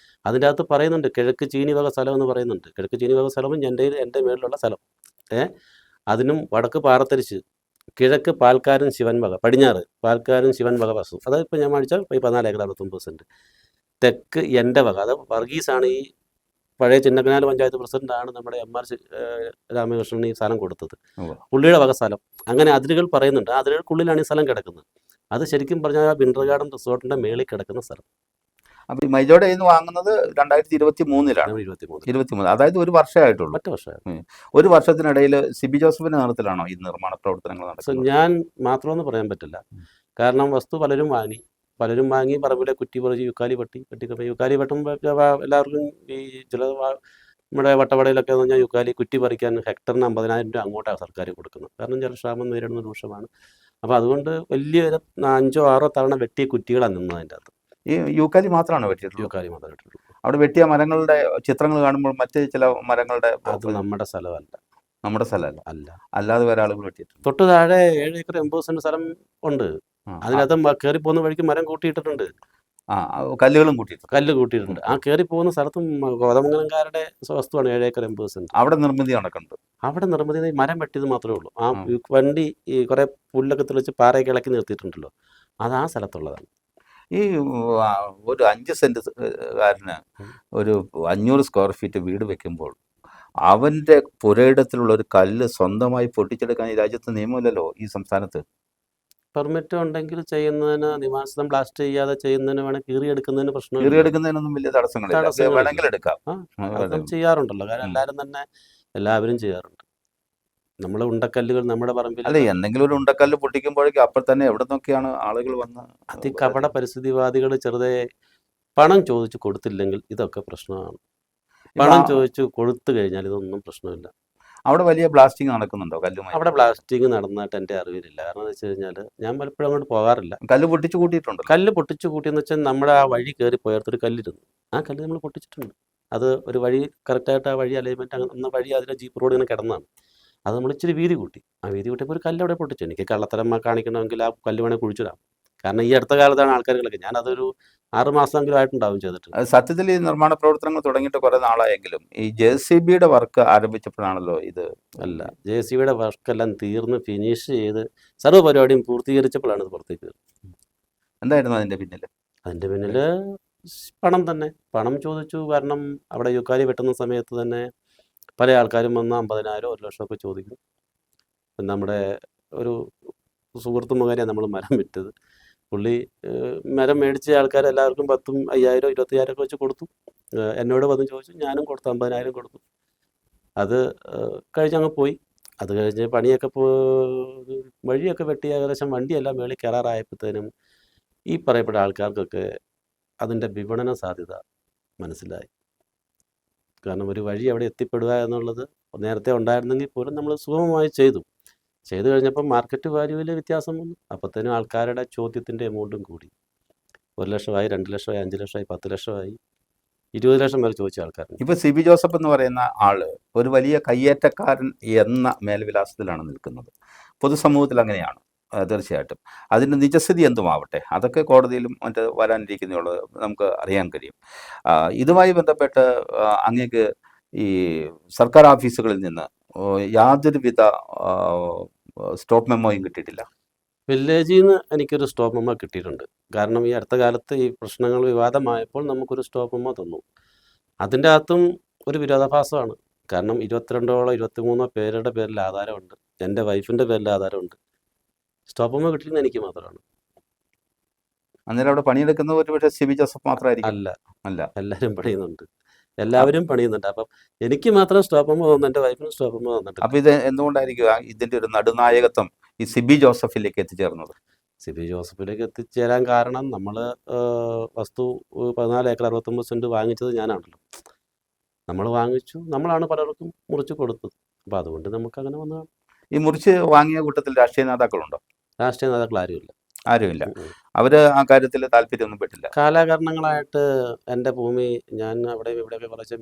അതിൻ്റെ അകത്ത് പറയുന്നുണ്ട് കിഴക്ക് ചീനി വക സ്ഥലം എന്ന് പറയുന്നുണ്ട്. കിഴക്ക് ചീനി വക സ്ഥലവും എൻ്റെ മേളിലുള്ള സ്ഥലം. അതിനും വടക്ക് പാറത്തരിച്ച്, കിഴക്ക് പാൽക്കാരൻ ശിവൻ വക, പടിഞ്ഞാറ് പാൽക്കാരൻ ശിവൻ വക വസ്തു. അതായത് ഇപ്പോൾ ഞാൻ മേടിച്ചാൽ 14 ഏക്കർ 69 സെന്റ്. തെക്ക് എൻ്റെ വക, അത് വർഗീസാണ് ഈ പഴയ ചിന്നക്കനാൽ പഞ്ചായത്ത് പ്രസിഡന്റാണ് നമ്മുടെ എം.ആർ. രാമകൃഷ്ണൻ ഈ സ്ഥലം കൊടുത്തത്. പുള്ളിയുടെ വക സ്ഥലം. അങ്ങനെ അതിരുകൾ പറയുന്നുണ്ട്. ആ അതിരുകൾക്കുള്ളിലാണ് ഈ സ്ഥലം കിടക്കുന്നത്. അത് ശരിക്കും പറഞ്ഞാൽ ആ വിൻഡർ ഗാർഡൻ റിസോർട്ടിന്റെ മേളിൽ കിടക്കുന്ന സ്ഥലം. അപ്പൊ ഈ മൈജോയുടെ കയ്യിൽ നിന്ന് വാങ്ങുന്നത് 2023-ലാണ്. 23, അതായത് ഒരു വർഷമായിട്ടുള്ളൂ. ഒറ്റ വർഷമായിരുന്നു. ഒരു വർഷത്തിനിടയിൽ സിബി ജോസഫിന്റെ നേതൃത്വത്തിലാണോ ഈ നിർമ്മാണ പ്രവർത്തനങ്ങൾ നടക്കുന്നത്? ഞാൻ മാത്രമെന്ന് പറയാൻ പറ്റില്ല. കാരണം വസ്തു പലരും വാങ്ങി പറമ്പിലെ കുറ്റി പറിച്ച് യുക്കാലി വെട്ടുമ്പോൾ എല്ലാവർക്കും ഈ ചില നമ്മുടെ വട്ടവടയിലൊക്കെ എന്ന് പറഞ്ഞാൽ യുക്കാലി കുറ്റി പറിക്കാൻ ഹെക്ടറിന് 50,000 രൂപ അങ്ങോട്ടാണ് സർക്കാർ കൊടുക്കുന്നത്. കാരണം ജലക്ഷാമം നേരിടുന്ന രൂക്ഷമാണ്. അപ്പോൾ അതുകൊണ്ട് വലിയൊരു 5 6 തവണ വെട്ടിയ കുറ്റികളാണ് നിന്നത് അതിൻ്റെ അകത്ത്. ഈ യൂക്കാലി മാത്രമാണ് വെട്ടിയിട്ടുള്ളൂ? യൂക്കാലി മാത്രമേ വെട്ടിയിട്ടുള്ളൂ. അവിടെ വെട്ടിയ മരങ്ങളുടെ ചിത്രങ്ങൾ കാണുമ്പോൾ മറ്റ് ചില മരങ്ങളുടെ അത് നമ്മുടെ സ്ഥലമല്ല. നമ്മുടെ സ്ഥലമല്ല, അല്ല, അല്ലാതെ വേറെ ആളുകൾ വെട്ടിയിട്ടുണ്ട്. തൊട്ട് താഴെ 7 ഏക്കർ 80 സെന്റ് സ്ഥലം ഉണ്ട്. അതിനകത്ത് കയറി പോകുന്ന വഴിക്ക് മരം കൂട്ടിയിട്ടിട്ടുണ്ട്. കല്ലുകളും കല്ല് കൂട്ടിയിട്ടുണ്ട്. ആ കയറി പോകുന്ന സ്ഥലത്തും കോതമംഗലംകാരുടെ വസ്തുവാണ് 7 ഏക്കർ 80 സെന്റ്. അവിടെ നിർമ്മിതി നടക്കുന്നുണ്ട്. അവിടെ നിർമ്മിതി മരം വെട്ടിയത് മാത്രമേ ഉള്ളൂ. ആ വണ്ടി ഈ കുറെ പുല്ലൊക്കെ തെളിച്ച് പാറയൊക്കെ ഇളക്കി നിർത്തിയിട്ടുണ്ടല്ലോ, അത് ആ സ്ഥലത്തുള്ളതാണ്. ഈ ഒരു 5 സെന്റുകാരന് ഒരു 500 സ്ക്വയർ ഫീറ്റ് വീട് വെക്കുമ്പോൾ അവന്റെ പുരയിടത്തിലുള്ള ഒരു കല്ല് സ്വന്തമായി പൊട്ടിച്ചെടുക്കാൻ ഈ രാജ്യത്ത് നിയമമില്ലല്ലോ, ഈ സംസ്ഥാനത്ത്. പെർമിറ്റ് ഉണ്ടെങ്കിൽ ചെയ്യുന്നതിന്, നിവാസിതം ബ്ലാസ്റ്റ് ചെയ്യാതെ ചെയ്യുന്നതിന് വേണം, കീറിയെടുക്കുന്നതിന് പ്രശ്നം. കീറിയെടുക്കുന്നതിനൊന്നും വലിയ തടസ്സങ്ങളില്ല, വേണമെങ്കിൽ എടുക്കാം. ചെയ്യാറുണ്ടല്ലോ. കാരണം എല്ലാവരും ചെയ്യാറുണ്ട്. നമ്മളെ ഉണ്ടക്കല്ലുകൾ നമ്മുടെ പറമ്പിൽ അല്ലെ, എന്തെങ്കിലും ഒരു ഉണ്ടക്കല്ല് പൊട്ടിക്കുമ്പോഴേക്കും അപ്പോൾ തന്നെ എവിടെ നിന്നൊക്കെയാണ് ആളുകൾ വന്ന്. കപട പരിസ്ഥിതിവാദികൾ ചെറുതെ പണം ചോദിച്ചു കൊടുത്തില്ലെങ്കിൽ ഇതൊക്കെ പ്രശ്നമാണ്. പണം ചോദിച്ചു കൊടുത്തു കഴിഞ്ഞാൽ ഇതൊന്നും പ്രശ്നമില്ല. അവിടെ വലിയ ബ്ലാസ്റ്റിംഗ് നടക്കുന്നുണ്ടോ കല്ലുമായി? അവിടെ ബ്ലാസ്റ്റിംഗ് നടന്നിട്ട് എൻ്റെ അറിവിലില്ല. കാരണം എന്ന് വെച്ച് കഴിഞ്ഞാൽ ഞാൻ പലപ്പോഴും അങ്ങോട്ട് പോകാറില്ല. കല്ല് പൊട്ടിച്ചു കൂട്ടിയിട്ടുണ്ട്. കല്ല് പൊട്ടിച്ചു കൂട്ടിയെന്ന് വെച്ചാൽ നമ്മുടെ ആ വഴി കയറി പോയർത്തൊരു കല്ലിരുന്നു. ആ കല്ല് നമ്മൾ പൊട്ടിച്ചിട്ടുണ്ട്. അത് ഒരു വഴി കറക്റ്റായിട്ട് ആ വഴി അലൈൻമെൻറ്റ് അന്ന വഴി അതിലെ ജീപ്പ് റോഡ് ഇങ്ങനെ കിടന്നതാണ്. അത് നമ്മൾ ഇച്ചിരി വീതി കൂട്ടി. ആ വീതി കൂട്ടിയപ്പോൾ ഒരു കല്ല് അവിടെ പൊട്ടിച്ചു. എനിക്ക് കള്ളത്തരം കാണിക്കണമെങ്കിൽ ആ കല്ല് വേണേൽ കുഴിച്ചിടാം. കാരണം ഈ അടുത്ത കാലത്താണ് ആൾക്കാരുകളൊക്കെ, ഞാനതൊരു 6 മാസമെങ്കിലും ആയിട്ടുണ്ടാവും ചെയ്തിട്ട്. സത്യത്തിൽ ഈ നിർമ്മാണ പ്രവർത്തനങ്ങൾ തുടങ്ങിയിട്ട് കുറേ നാളായെങ്കിലും ഈ JCBയുടെ വർക്ക് ആരംഭിച്ചപ്പോഴാണല്ലോ ഇത്. അല്ല, JCBയുടെ വർക്കെല്ലാം തീർന്ന് ഫിനിഷ് ചെയ്ത് സർവ്വ പരിപാടിയും പൂർത്തീകരിച്ചപ്പോഴാണ് ഇത് പുറത്തേക്ക്. എന്തായിരുന്നു അതിൻ്റെ പിന്നിൽ? അതിൻ്റെ പിന്നിൽ പണം തന്നെ. പണം ചോദിച്ചു. കാരണം അവിടെ യുക്കാലി വെട്ടുന്ന സമയത്ത് തന്നെ പല ആൾക്കാരും വന്ന് 50,000 1 ലക്ഷമൊക്കെ ചോദിക്കും. നമ്മുടെ ഒരു സുഹൃത്ത് മുഖേന നമ്മൾ മരം വിറ്റത്. പുള്ളി മരം മേടിച്ച ആൾക്കാർ എല്ലാവർക്കും 10,000 5,000 20,000 ഒക്കെ വെച്ച് കൊടുത്തു. എന്നോട് വന്ന് ചോദിച്ചു, ഞാനും കൊടുത്തു, 50,000 കൊടുത്തു. അത് കഴിഞ്ഞങ്ങ് പോയി. അത് കഴിഞ്ഞ് പണിയൊക്കെ വഴിയൊക്കെ വെട്ടി ഏകദേശം വണ്ടിയെല്ലാം മേളിൽ കയറാറായപ്പോഴത്തേനും ഈ പറയപ്പെട്ട ആൾക്കാർക്കൊക്കെ അതിൻ്റെ വിപണന സാധ്യത മനസ്സിലായി. കാരണം ഒരു വഴി അവിടെ എത്തിപ്പെടുക എന്നുള്ളത് നേരത്തെ ഉണ്ടായിരുന്നെങ്കിൽ പോലും നമ്മൾ സുഗമമായി ചെയ്തു കഴിഞ്ഞപ്പോൾ മാർക്കറ്റ് വാല്യൂവിൽ വ്യത്യാസം വന്നു. അപ്പോഴത്തേനും ആൾക്കാരുടെ ചോദ്യത്തിൻ്റെ എമൗണ്ടും കൂടി. 1 ലക്ഷമായി, 2 ലക്ഷമായി, 5 ലക്ഷമായി, 10 ലക്ഷമായി, 20 ലക്ഷം വരെ ചോദിച്ച ആൾക്കാരുണ്ട്. ഇപ്പൊ CB ജോസഫ് എന്ന് പറയുന്ന ആള് ഒരു വലിയ കയ്യേറ്റക്കാരൻ എന്ന മേൽവിലാസത്തിലാണ് നിൽക്കുന്നത്. പൊതുസമൂഹത്തിൽ അങ്ങനെയാണ്. തീർച്ചയായിട്ടും അതിൻ്റെ നിജസ്ഥിതി എന്തുമാവട്ടെ അതൊക്കെ കോടതിയിലും മറ്റ് വരാനിരിക്കുന്നതുള്ളത് നമുക്ക് അറിയാൻ കഴിയും. ഇതുമായി ബന്ധപ്പെട്ട് അങ്ങേക്ക് ഈ സർക്കാർ ഓഫീസുകളിൽ നിന്ന് യാതൊരുവിധ സ്റ്റോപ്പ് മെമ്മോയും കിട്ടിയിട്ടില്ല? വില്ലേജിൽ നിന്ന് എനിക്കൊരു സ്റ്റോപ്പ് മെമ്മോ കിട്ടിയിട്ടുണ്ട്. കാരണം ഈ അടുത്ത കാലത്ത് ഈ പ്രശ്നങ്ങൾ വിവാദമായപ്പോൾ നമുക്കൊരു സ്റ്റോപ്പ് മെമ്മോ തന്നു. അതിൻ്റെ അകത്തും ഒരു വിരോധാഭാസമാണ്. കാരണം 22ഓളം 23 പേരുടെ പേരിൽ ആധാരമുണ്ട്, എൻ്റെ വൈഫിൻ്റെ പേരിൽ ആധാരമുണ്ട്. സ്റ്റോപ്പ് മെമ്മോ കിട്ടിയിരുന്നത് എനിക്ക് മാത്രമാണ്. അന്നേരം അവിടെ പണിയെടുക്കുന്നത് ഒരുപക്ഷെ CB ജോസഫ് മാത്രമായിരിക്കും? അല്ല, എല്ലാവരും പണിയുന്നുണ്ട്. അപ്പം എനിക്ക് മാത്രം സ്റ്റോപ്പ് മെമ്മോ തന്നു, എൻ്റെ വൈഫിനും സ്റ്റോപ്പ് മെമ്മോ തന്നിട്ടുണ്ട്. അപ്പോൾ ഇത് എന്തുകൊണ്ടായിരിക്കും ഇതിൻ്റെ ഒരു നടുനായകത്വം ഈ CB ജോസഫിലേക്ക് എത്തിച്ചേർന്നത്? CB ജോസഫിലേക്ക് എത്തിച്ചേരാൻ കാരണം നമ്മൾ വസ്തു 14 ഏക്കർ 69 സെൻറ്റ് വാങ്ങിച്ചത് ഞാനാണല്ലോ. നമ്മൾ വാങ്ങിച്ചു, നമ്മളാണ് പലർക്കും മുറിച്ച് കൊടുത്തത്. അപ്പോൾ അതുകൊണ്ട് നമുക്ക് അങ്ങനെ വന്നതാണ്. ഈ മുറിച്ച് വാങ്ങിയ കൂട്ടത്തിൽ രാഷ്ട്രീയ നേതാക്കളുണ്ടോ? രാഷ്ട്രീയ നേതാക്കൾ ആരുമില്ല. അവർ ആ കാര്യത്തിൽ താല്പര്യമൊന്നും പെട്ടില്ല. കാലാകാരണങ്ങളായിട്ട് എൻ്റെ ഭൂമി ഞാൻ അവിടെയും ഇവിടെയൊക്കെ കുറച്ച്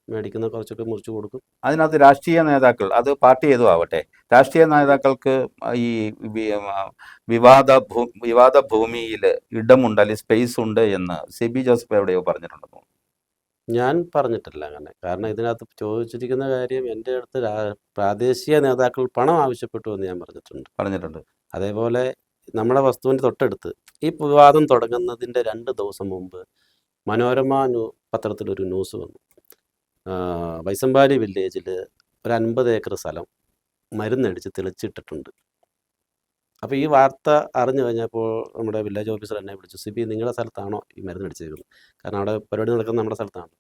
മേടിക്കുന്ന കുറച്ചൊക്കെ മുറിച്ച് കൊടുക്കും. അതിനകത്ത് രാഷ്ട്രീയ നേതാക്കൾ, അത് പാർട്ടി ഏതും ആവട്ടെ, രാഷ്ട്രീയ നേതാക്കൾക്ക് ഈ വിവാദ ഭൂമിയിൽ ഇടമുണ്ട് അല്ലെങ്കിൽ സ്പേസ് ഉണ്ട് എന്ന് CB ജോസഫ് എവിടെയോ പറഞ്ഞിട്ടുണ്ടെന്നോ? ഞാൻ പറഞ്ഞിട്ടില്ല അങ്ങനെ. കാരണം ഇതിനകത്ത് ചോദിച്ചിരിക്കുന്ന കാര്യം എൻ്റെ അടുത്ത് പ്രാദേശിക നേതാക്കൾ പണം ആവശ്യപ്പെട്ടു എന്ന് ഞാൻ പറഞ്ഞിട്ടുണ്ട്. അതേപോലെ നമ്മുടെ വസ്തുവിൻ്റെ തൊട്ടടുത്ത് ഈ വിവാദം തുടങ്ങുന്നതിൻ്റെ 2 ദിവസം മുമ്പ് മനോരമ പത്രത്തിലൊരു ന്യൂസ് വന്നു. വൈസമ്പാലി വില്ലേജിൽ ഒരു 50 ഏക്കർ സ്ഥലം മരുന്നടിച്ച് തെളിച്ചിട്ടിട്ടുണ്ട്. അപ്പോൾ ഈ വാർത്ത അറിഞ്ഞു കഴിഞ്ഞപ്പോൾ നമ്മുടെ വില്ലേജ് ഓഫീസർ എന്നെ വിളിച്ചു, CB നിങ്ങളുടെ സ്ഥലത്താണോ ഈ മരുന്നടിച്ചിരിക്കുന്നത്? കാരണം അവിടെ പരിപാടി നടക്കുന്നത് നമ്മുടെ സ്ഥലത്താണ്.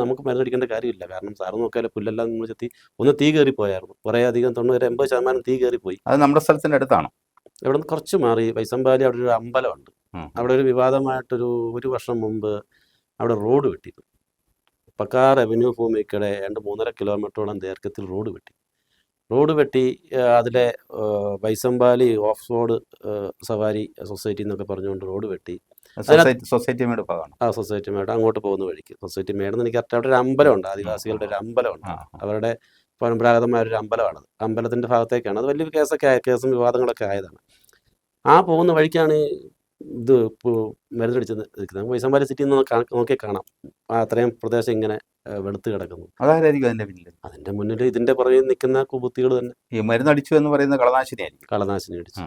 നമുക്ക് മരുന്നടിക്കേണ്ട കാര്യമില്ല. കാരണം സാറ് നോക്കിയാൽ പുല്ലെല്ലാം നമ്മൾ ചെത്തി ഒന്ന് തീ കയറിപ്പോയായിരുന്നു. കുറേ അധികം 90-80% തീ കയറിപ്പോയി. അത് നമ്മുടെ സ്ഥലത്തിൻ്റെ അടുത്താണോ? ഇവിടെ നിന്ന് കുറച്ച് മാറി വൈസമ്പാലി അവിടെ ഒരു അമ്പലമുണ്ട്. അവിടെ ഒരു വിവാദമായിട്ടൊരു 1 വർഷം മുമ്പ് അവിടെ റോഡ് വെട്ടിയിരുന്നു. പക്കാ റവന്യൂ ഭൂമിക്കടെ 2-3.5 കിലോമീറ്ററോളം ദൈർഘ്യത്തിൽ റോഡ് വെട്ടി അതിലെ വൈസമ്പാലി ഓഫ് റോഡ് സവാരി സൊസൈറ്റി എന്നൊക്കെ പറഞ്ഞുകൊണ്ട് റോഡ് വെട്ടി. സൊസൈറ്റി മേട് അങ്ങോട്ട് പോകുന്ന വഴിക്ക് സൊസൈറ്റി മേടെന്ന് എനിക്ക് അവിടെ ഒരു അമ്പലമുണ്ട്, ആദിവാസികളുടെ ഒരു അമ്പലമുണ്ട്. അവരുടെ പരമ്പരാഗതമായ ഒരു അമ്പലമാണത്. അമ്പലത്തിൻ്റെ ഭാഗത്തേക്കാണ്. അത് വലിയ കേസും വിവാദങ്ങളൊക്കെ ആയതാണ്. ആ പോകുന്ന വഴിക്കാണ് ഇത് മരുന്നടിച്ച് നിൽക്കുന്നത്. വൈസമ്പാലി സിറ്റിയിൽ നിന്ന് നോക്കി കാണാം അത്രയും പ്രദേശം ഇങ്ങനെ വെളുത്ത് കിടക്കുന്നു. അതായിരിക്കും അതിൻ്റെ മുന്നിൽ ഇതിൻ്റെ പുറകിൽ നിൽക്കുന്ന കുബുത്തികൾ തന്നെ. ഈ മരുന്നടിച്ചു എന്ന് പറയുന്നത് കളനാശിനി അടിച്ചു.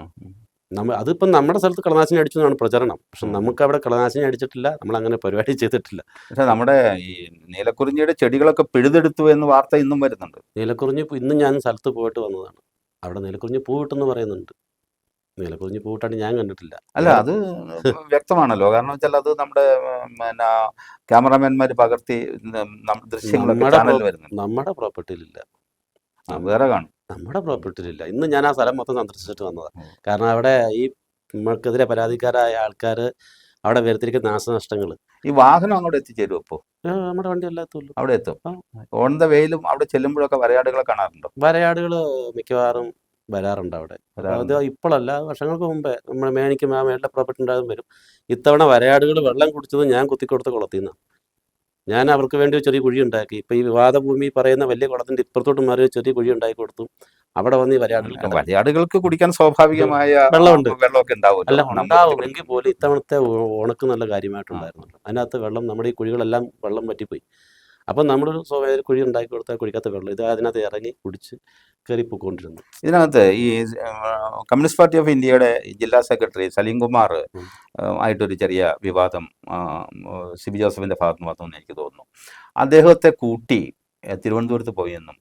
അതിപ്പം നമ്മുടെ സ്ഥലത്ത് കളനാശിനി അടിച്ചു എന്നാണ് പ്രചരണം. പക്ഷെ നമുക്ക് അവിടെ കളനാശിനി അടിച്ചിട്ടില്ല, നമ്മൾ അങ്ങനെ പരിപാടി ചെയ്തിട്ടില്ല. പക്ഷെ നമ്മുടെ ഈ നീലക്കുറിഞ്ഞിയുടെ ചെടികളൊക്കെ പിഴുതെടുത്തു എന്ന് വാർത്ത ഇന്നും വരുന്നുണ്ട്. നീലക്കുറിഞ്ഞി ഇന്നും ഞാൻ സ്ഥലത്ത് പോയിട്ട് വന്നതാണ്. അവിടെ നീലക്കുറിഞ്ഞി പൂവിട്ടെന്ന് പറയുന്നുണ്ട്. നീലക്കുറിഞ്ഞി പൂവിട്ടാണ് ഞാൻ കണ്ടിട്ടില്ല. അല്ല, അത് വ്യക്തമാണല്ലോ. കാരണം വെച്ചാൽ അത് നമ്മുടെ ക്യാമറാമാൻമാർ പകർത്തി ദൃശ്യങ്ങളൊക്കെ വരുന്നുണ്ട്. നമ്മുടെ പ്രോപ്പർട്ടിയിലില്ല, വേറെ കാണും. നമ്മുടെ പ്രോപ്പർട്ടിയിലില്ല. ഇന്ന് ഞാൻ ആ സ്ഥലം മൊത്തം സന്ദർശിച്ചിട്ട് വന്നതാണ്. കാരണം അവിടെ ഈ നമ്മൾക്കെതിരെ പരാതിക്കാരായ ആൾക്കാർ അവിടെ വരുത്തിരിക്കുന്ന നാശനഷ്ടങ്ങൾ. ഈ വാഹനം അങ്ങോട്ട് എത്തിച്ചേരും? അപ്പോൾ നമ്മുടെ വണ്ടി എല്ലാത്തുള്ളൂ അവിടെ എത്തും. ഓൺ ദ വേയിലും അവിടെ ചെല്ലുമ്പോഴൊക്കെ വരയാടുകളെ കാണാറുണ്ടോ? വരയാടുകൾ മിക്കവാറും വരാറുണ്ട് അവിടെ. അത് ഇപ്പോഴല്ല, വർഷങ്ങൾക്ക് മുമ്പേ നമ്മുടെ മേനിക്ക് മേളിലെ പ്രോപ്പർട്ടി ഉണ്ടാകും വരും. ഇത്തവണ വരയാടുകൾ വെള്ളം കുടിച്ചത് ഞാൻ കുത്തിക്കൊടുത്ത കുളത്തിൽ നിന്നാണ്. ഞാൻ അവർക്ക് വേണ്ടി ചെറിയ കുഴി ഉണ്ടാക്കി. ഇപ്പോൾ ഈ വിവാദ ഭൂമി പറയുന്ന വലിയ കുളത്തിൻ്റെ ഇപ്പുറത്തോട്ട് മാറി ചെറിയ കുഴി ഉണ്ടാക്കി കൊടുത്തു. അവിടെ വന്ന് ഈ വരയാടുകൾക്ക് കുടിക്കാൻ സ്വാഭാവികമായ വെള്ളമൊക്കെ ഉണ്ടാവും എങ്കിൽ പോലും ഇത്തവണത്തെ ഉണക്ക് നല്ല കാര്യമായിട്ടുണ്ടായിരുന്നല്ലോ. അതിനകത്ത് വെള്ളം നമ്മുടെ ഈ കുഴികളെല്ലാം വെള്ളം പറ്റിപ്പോയി. അപ്പം നമ്മളൊരു സ്വകാര്യ കുഴി ഉണ്ടാക്കി കൊടുത്താൽ കുഴിക്കാത്ത വെള്ളം ഇത് അതിനകത്ത് ഇറങ്ങി കുടിച്ച് കയറി പോയിക്കൊണ്ടിരുന്നു. ഇതിനകത്ത് ഈ കമ്മ്യൂണിസ്റ്റ് പാർട്ടി ഓഫ് ഇന്ത്യയുടെ ജില്ലാ സെക്രട്ടറി സലീം കുമാർ ആയിട്ടൊരു ചെറിയ വിവാദം CB ജോസഫിൻ്റെ ഭാഗത്ത് നിന്ന് വന്നു എനിക്ക് തോന്നുന്നു. അദ്ദേഹത്തെ കൂട്ടി തിരുവനന്തപുരത്ത് പോയെന്നും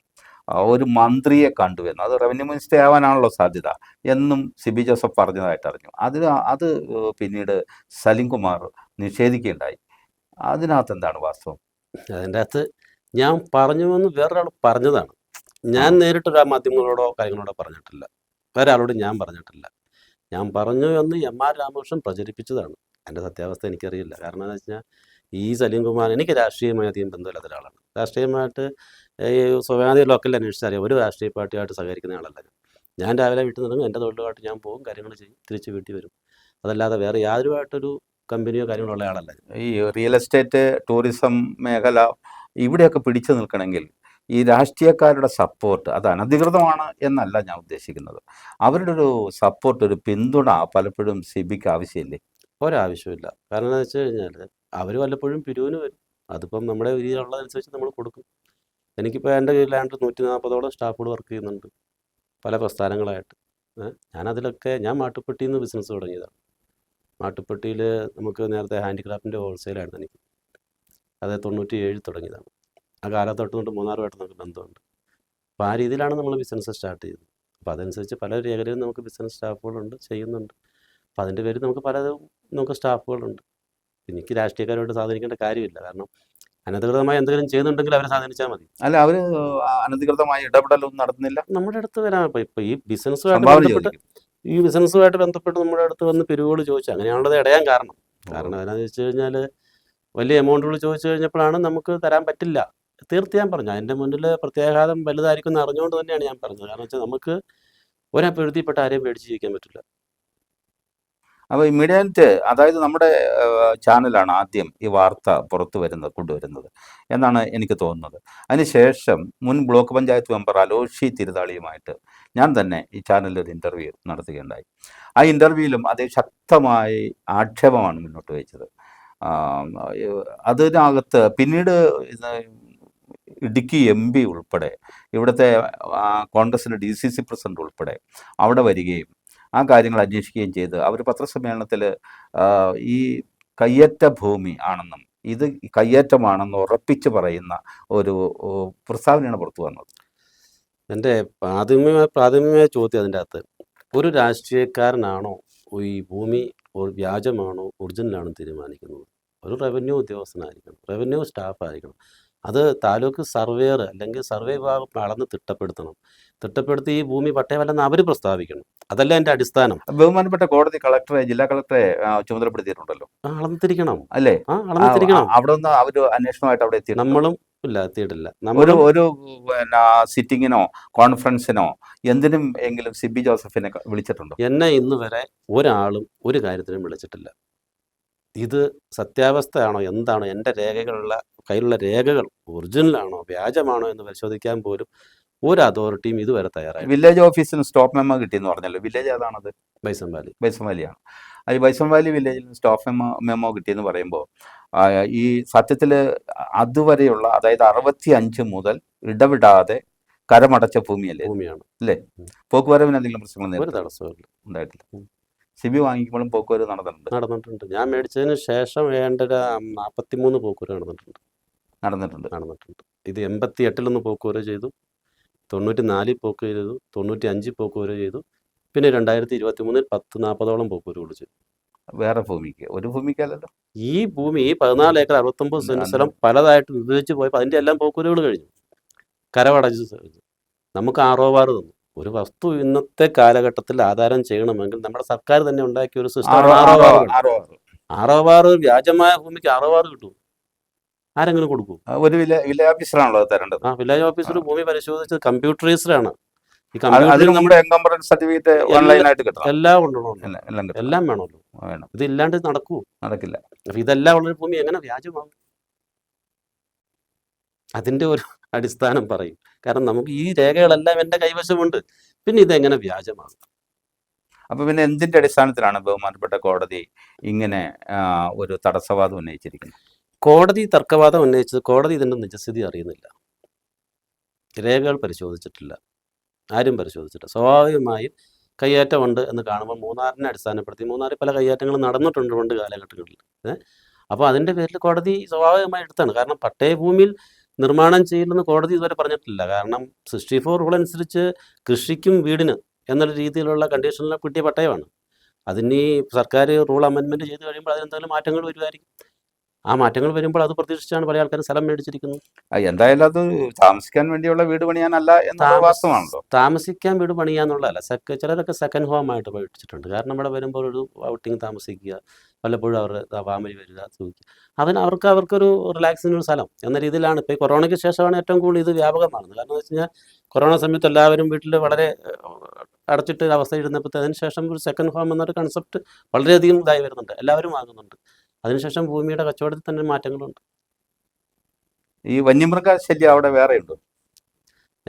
ഒരു മന്ത്രിയെ കണ്ടുവെന്നും, അത് റവന്യൂ മിനിസ്റ്റർ ആവാനാണല്ലോ സാധ്യത എന്നും CB ജോസഫ് പറഞ്ഞതായിട്ട് അറിഞ്ഞു. അത് പിന്നീട് സലീം കുമാർ നിഷേധിക്കുകയുണ്ടായി. അതിനകത്ത് എന്താണ് വാസ്തവം? അതിൻ്റെ അകത്ത് ഞാൻ പറഞ്ഞുവെന്ന് വേറൊരാൾ പറഞ്ഞതാണ്. ഞാൻ നേരിട്ടൊരു മാധ്യമങ്ങളോടോ കാര്യങ്ങളോടോ പറഞ്ഞിട്ടില്ല, ഒരാളോടും ഞാൻ പറഞ്ഞിട്ടില്ല. ഞാൻ പറഞ്ഞു എന്ന് എം.ആർ. രാമകൃഷ്ണൻ പ്രചരിപ്പിച്ചതാണ്. അതിൻ്റെ സത്യാവസ്ഥ എനിക്കറിയില്ല. കാരണം എന്ന് വെച്ച് കഴിഞ്ഞാൽ ഈ സലീം കുമാർ എനിക്ക് രാഷ്ട്രീയമായി അധികം ബന്ധമില്ലാത്ത ഒരാളാണ്. രാഷ്ട്രീയമായിട്ട് ഈ സ്വകാര്യ ലോക്കലിൽ അന്വേഷിച്ചറിയാം, ഒരു രാഷ്ട്രീയ പാർട്ടിയായിട്ട് സഹകരിക്കുന്ന ആളല്ല ഞാൻ. ഞാൻ രാവിലെ വീട്ടിൽ നിന്നിറങ്ങും, എൻ്റെ തൊഴിലുമായിട്ട് ഞാൻ പോകും, കാര്യങ്ങൾ ചെയ്യും, തിരിച്ച് വീട്ടിൽ വരും. അതല്ലാതെ വേറെ യാതൊരുമായിട്ടൊരു കമ്പനിയോ കാര്യങ്ങളോ ഉള്ള ആളല്ല ഞാൻ. ഈ റിയൽ എസ്റ്റേറ്റ്, ടൂറിസം മേഖല ഇവിടെയൊക്കെ പിടിച്ചു നിൽക്കണമെങ്കിൽ ഈ രാഷ്ട്രീയക്കാരുടെ സപ്പോർട്ട് അത് അനധികൃതമാണ് എന്നല്ല ഞാൻ ഉദ്ദേശിക്കുന്നത്. അവരുടെ ഒരു സപ്പോർട്ട്, ഒരു പിന്തുണ പലപ്പോഴും സിബിക്ക് ആവശ്യമില്ലേ? ഒരാവശ്യമില്ല. കാരണം എന്താ വെച്ച് കഴിഞ്ഞാൽ അവർ വല്ലപ്പോഴും പിരിവിന് വരും. അതിപ്പം നമ്മുടെ രീതിയിലുള്ളതനുസരിച്ച് നമ്മൾ കൊടുക്കും. എനിക്കിപ്പോൾ എൻ്റെ കീഴിലാണ്ട് 140ഓളം സ്റ്റാഫുകൾ വർക്ക് ചെയ്യുന്നുണ്ട് പല പ്രസ്ഥാനങ്ങളായിട്ട്. ഞാനതിലൊക്കെ ഞാൻ മാട്ടുപ്പെട്ടിയിൽ നിന്ന് ബിസിനസ് തുടങ്ങിയതാണ്. മാട്ടുപ്പെട്ടിയിൽ നമുക്ക് നേരത്തെ ഹാൻഡിക്രാഫ്റ്റിൻ്റെ ഹോൾസെയിലായിരുന്നു എനിക്ക്. അത് 97 തുടങ്ങിയതാണ്. ആ കാലത്ത് തൊട്ട് മൂന്നാറുമായിട്ട് നമുക്ക് ബന്ധമുണ്ട്. അപ്പോൾ ആ രീതിയിലാണ് നമ്മൾ ബിസിനസ് സ്റ്റാർട്ട് ചെയ്തത്. അപ്പോൾ അതനുസരിച്ച് പല മേഖലയിലും നമുക്ക് ബിസിനസ് സ്റ്റാഫുകളുണ്ട്, ചെയ്യുന്നുണ്ട്. അപ്പോൾ അതിൻ്റെ പേരിൽ നമുക്ക് സ്റ്റാഫുകളുണ്ട്. എനിക്ക് രാഷ്ട്രീയക്കാരുമായിട്ട് സ്വാധീനിക്കേണ്ട കാര്യമില്ല. കാരണം അനധികൃതമായി എന്തെങ്കിലും ചെയ്യുന്നുണ്ടെങ്കിൽ അവരെ സ്വാധീനിച്ചാൽ മതി. അല്ല, അവർ അനധികൃതമായി ഇടപെടലൊന്നും നടത്തുന്നില്ല. നമ്മുടെ അടുത്ത് വരാൻ ഇപ്പോൾ ഈ ബിസിനസ്സുമായിട്ട് ബന്ധപ്പെട്ട് നമ്മുടെ അടുത്ത് വന്ന് പിരിവുകൾ ചോദിച്ചു. അങ്ങനെയാണുള്ളത് ഇടയാൻ കാരണം എന്താണെന്ന് വെച്ച് കഴിഞ്ഞാൽ വലിയ എമൗണ്ടുകൾ ചോദിച്ചു കഴിഞ്ഞപ്പോഴാണ് നമുക്ക് തരാൻ പറ്റില്ല തീർത്ത് ഞാൻ പറഞ്ഞു. അതിൻ്റെ മുന്നിൽ പ്രത്യാഘാതം വലുതായിരിക്കും എന്ന് അറിഞ്ഞുകൊണ്ട് തന്നെയാണ് ഞാൻ പറഞ്ഞത്. കാരണം വെച്ചാൽ നമുക്ക് ഒരപ്പെടുത്തിപ്പെട്ട ആരെയും പേടിച്ച് ജീവിക്കാൻ പറ്റില്ല. അപ്പോൾ ഇമ്മീഡിയറ്റ്, അതായത് നമ്മുടെ ചാനലാണ് ആദ്യം ഈ വാർത്ത കൊണ്ടുവരുന്നത് എന്നാണ് എനിക്ക് തോന്നുന്നത്. അതിനുശേഷം മുൻ ബ്ലോക്ക് പഞ്ചായത്ത് മെമ്പർ അലോഷി തിരുതാളിയുമായിട്ട് ഞാൻ തന്നെ ഈ ചാനലിൽ ഒരു ഇൻ്റർവ്യൂ നടത്തുകയുണ്ടായി. ആ ഇൻ്റർവ്യൂവിലും അതേ ശക്തമായി ആക്ഷേപമാണ് മുന്നോട്ട് വെച്ചത്. അതിനകത്ത് പിന്നീട് ഇടുക്കി MP ഉൾപ്പെടെ, ഇവിടുത്തെ കോൺഗ്രസിൻ്റെ DCC പ്രസിഡന്റ് ഉൾപ്പെടെ അവിടെ വരികയും ആ കാര്യങ്ങൾ അന്വേഷിക്കുകയും ചെയ്ത് അവർ പത്രസമ്മേളനത്തിൽ ഈ കയ്യേറ്റ ഭൂമി ആണെന്നും ഇത് കയ്യേറ്റമാണെന്ന് ഉറപ്പിച്ച് പറയുന്ന ഒരു പ്രസ്താവനയാണ് പുറത്തു വന്നത്. എൻ്റെ പ്രാഥമികമായ ചോദ്യം അതിൻ്റെ അകത്ത്, ഒരു രാഷ്ട്രീയക്കാരനാണോ ഈ ഭൂമി വ്യാജമാണോ ഒറിജിനലാണോ തീരുമാനിക്കുന്നത്? ഒരു റവന്യൂ ഉദ്യോഗസ്ഥനായിരിക്കണം, റവന്യൂ സ്റ്റാഫ് ആയിരിക്കണം. അത് താലൂക്ക് സർവേയർ അല്ലെങ്കിൽ സർവേ വിഭാഗം അളന്ന് തിട്ടപ്പെടുത്തി ഈ ഭൂമി പട്ടയമല്ലെന്ന് അവർ പ്രസ്താവിക്കണം. അതല്ല എൻ്റെ അടിസ്ഥാനം. ബഹുമാനപ്പെട്ട കോടതി ജില്ലാ കളക്ടറെ ചുമതലപ്പെടുത്തിയിട്ടുണ്ടല്ലോ, അളന്നിരിക്കണം അല്ലേ? അളന്നിരിക്കണം. അവിടെ നിന്ന് അവർ അന്വേഷണമായിട്ട് അവിടെ എത്തി? നമ്മളും എത്തിയിട്ടില്ല. ഒരു സിറ്റിങ്ങിനോ കോൺഫറൻസിനോ എന്തിനും എങ്കിലും സിബി ജോസഫിനെ വിളിച്ചിട്ടുണ്ടോ? എന്നെ ഇന്ന് വരെ ഒരാളും ഒരു കാര്യത്തിനും വിളിച്ചിട്ടില്ല. ഇത് സത്യാവസ്ഥയാണോ എന്താണോ, എൻ്റെ കയ്യിലുള്ള രേഖകൾ ഒറിജിനലാണോ വ്യാജമാണോ എന്ന് പരിശോധിക്കാൻ പോലും ഒരു അതോറിറ്റിയും ഇതുവരെ തയ്യാറായി. വില്ലേജ് ഓഫീസിന് സ്റ്റോപ്പ് മെമ്മോ കിട്ടിയെന്ന് പറഞ്ഞല്ലോ. വില്ലേജ് ഏതാണത്? ബൈസൺ വാലിയാണ്. ഈ ബൈസൺ വാലി വില്ലേജിൽ സ്റ്റോപ്പ് മെമ്മോ കിട്ടിയെന്ന് പറയുമ്പോൾ ഈ സത്യത്തിൽ അതുവരെയുള്ള, അതായത് 65 മുതൽ ഇടവിടാതെ കരമടച്ച ഭൂമിയാണ് അല്ലേ? പോക്കുവരവിന് എന്തെങ്കിലും പ്രശ്നങ്ങൾ ഉണ്ടായിട്ടില്ല? സിബി വാങ്ങിക്കുമ്പോഴും പോക്കുവരവ് നടന്നിട്ടുണ്ട്. ഞാൻ മേടിച്ചതിന് ശേഷം വേണ്ട 43 പോക്കുവരവ് നടന്നിട്ടുണ്ട്. ഇത് 88 പോക്കുവരവ് ചെയ്തു, 94 പോക്കുവരവ് ചെയ്തു, 95 പോക്കുവരവ് ചെയ്തു, പിന്നെ 2023 40-ഓളം പോക്കുവരവുകൾ ചെയ്തു. വേറെ ഭൂമിക്ക്? ഒരു ഭൂമിക്കല്ലല്ലോ. ഈ ഭൂമി 14 ഏക്കർ 69 സെന്റ് സ്ഥലം പലതായിട്ട് വിഭജിച്ച് പോയപ്പോൾ അതിൻ്റെ എല്ലാം പോക്കുവരവുകൾ കഴിഞ്ഞു, കരമടച്ച് നമുക്ക് ROR തന്നു. ഒരു വസ്തു ഇന്നത്തെ കാലഘട്ടത്തിൽ ആധാരം ചെയ്യണമെങ്കിൽ നമ്മുടെ സർക്കാർ തന്നെ ഉണ്ടാക്കിയ ഒരു സിസ്റ്റം ROR. വ്യാജമായ ഭൂമിക്ക് ROR കിട്ടും? ആരെങ്കിലും കൊടുക്കും? ഒരു വില്ലേജ് ഓഫീസറാണല്ലോ തരേണ്ടത്. വില്ലേജ് ഓഫീസർ ഭൂമി പരിശോധിച്ചത് കമ്പ്യൂട്ടറൈസ്ഡാണ്. നമ്മുടെ എൻകംബറൻസ് സർട്ടിഫിക്കറ്റ് ഓൺലൈനായിട്ട് കിട്ടണം. എല്ലാം വേണമല്ലോ. ഇതില്ലാണ്ട് നടക്കില്ല. അപ്പൊ ഇതെല്ലാം ഉള്ളൊരു ഭൂമി എങ്ങനെ വ്യാജമാകും? അതിൻ്റെ ഒരു അടിസ്ഥാനം പറയും. കാരണം നമുക്ക് ഈ രേഖകളെല്ലാം എൻ്റെ കൈവശമുണ്ട്, പിന്നെ ഇതെങ്ങനെ വ്യാജമാകും? അപ്പൊ പിന്നെ എന്തിന്റെ അടിസ്ഥാനത്തിലാണ് ബഹുമാനപ്പെട്ട കോടതി ഇങ്ങനെ ഒരു തടസ്സവാദം ഉന്നയിച്ചിരിക്കുന്നത്? കോടതി തർക്കവാദം ഉന്നയിച്ചത് കോടതി ഇതിൻ്റെ നിജസ്ഥിതി അറിയുന്നില്ല, രേഖകൾ പരിശോധിച്ചിട്ടില്ല, ആരും പരിശോധിച്ചിട്ടില്ല. സ്വാഭാവികമായും കയ്യേറ്റമുണ്ട് എന്ന് കാണുമ്പോൾ മൂന്നാറിനെ അടിസ്ഥാനപ്പെടുത്തി, മൂന്നാറിൽ പല കയ്യേറ്റങ്ങളും നടന്നിട്ടുണ്ട് പണ്ട് കാലഘട്ടങ്ങളിൽ. അപ്പോൾ അതിൻ്റെ പേരിൽ കോടതി സ്വാഭാവികമായി എടുത്താണ്. കാരണം പട്ടയഭൂമിയിൽ നിർമ്മാണം ചെയ്യില്ലെന്ന് കോടതി ഇതുവരെ പറഞ്ഞിട്ടില്ല. കാരണം 64 റൂൾ അനുസരിച്ച് കൃഷിക്കും വീടിന് എന്നുള്ള രീതിയിലുള്ള കണ്ടീഷനിൽ കിട്ടിയ പട്ടയമാണ്. അതിന് സർക്കാർ റൂൾ അമെൻമെൻറ്റ് ചെയ്ത് കഴിയുമ്പോൾ അതിനെന്തെങ്കിലും മാറ്റങ്ങൾ വരുമായിരിക്കും. ആ മാറ്റങ്ങൾ വരുമ്പോൾ അത് പ്രതീക്ഷിച്ചാണ് പല ആൾക്കാരും സ്ഥലം മേടിച്ചിരിക്കുന്നത്. എന്തായാലും അത് താമസിക്കാൻ വേണ്ടിയുള്ള വീട് പണിയാനല്ല എന്നുള്ളത് വാസ്തവമാണല്ലോ. താമസിക്കാൻ വീട് പണിയാന്നുള്ളതല്ല, ചിലരൊക്കെ സെക്കൻഡ് ഹോം ആയിട്ട് മേടിച്ചിട്ടുണ്ട്. കാരണം ഇവിടെ വരുമ്പോൾ ഒരു ഔട്ടിങ് താമസിക്കുക, വല്ലപ്പോഴും അവരുടെ ഫാമിലി വരിക, സൂചിക്കുക, അതിന് അവർക്കൊരു റിലാക്സിന് ഒരു സ്ഥലം എന്ന രീതിയിലാണ്. ഇപ്പോൾ ഈ കൊറോണയ്ക്ക് ശേഷമാണ് ഏറ്റവും കൂടുതൽ ഇത് വ്യാപകമാകുന്നത്. കാരണം എന്ന് വെച്ച് കഴിഞ്ഞാൽ കൊറോണ സമയത്ത് എല്ലാവരും വീട്ടിൽ വളരെ അടച്ചിട്ട് അവസ്ഥ ഇരുന്നപ്പോൾ അതിനുശേഷം ഒരു സെക്കൻഡ് ഹോം എന്നൊരു കൺസെപ്റ്റ് വളരെയധികം ഇതായി വരുന്നുണ്ട്, എല്ലാവരും വാങ്ങുന്നുണ്ട്. അതിനുശേഷം ഭൂമിയുടെ കച്ചവടത്തിൽ തന്നെ മാറ്റങ്ങളുണ്ട്. ഈ വന്യമൃഗ ശല്യം അവിടെ വേറെ ഉണ്ടോ?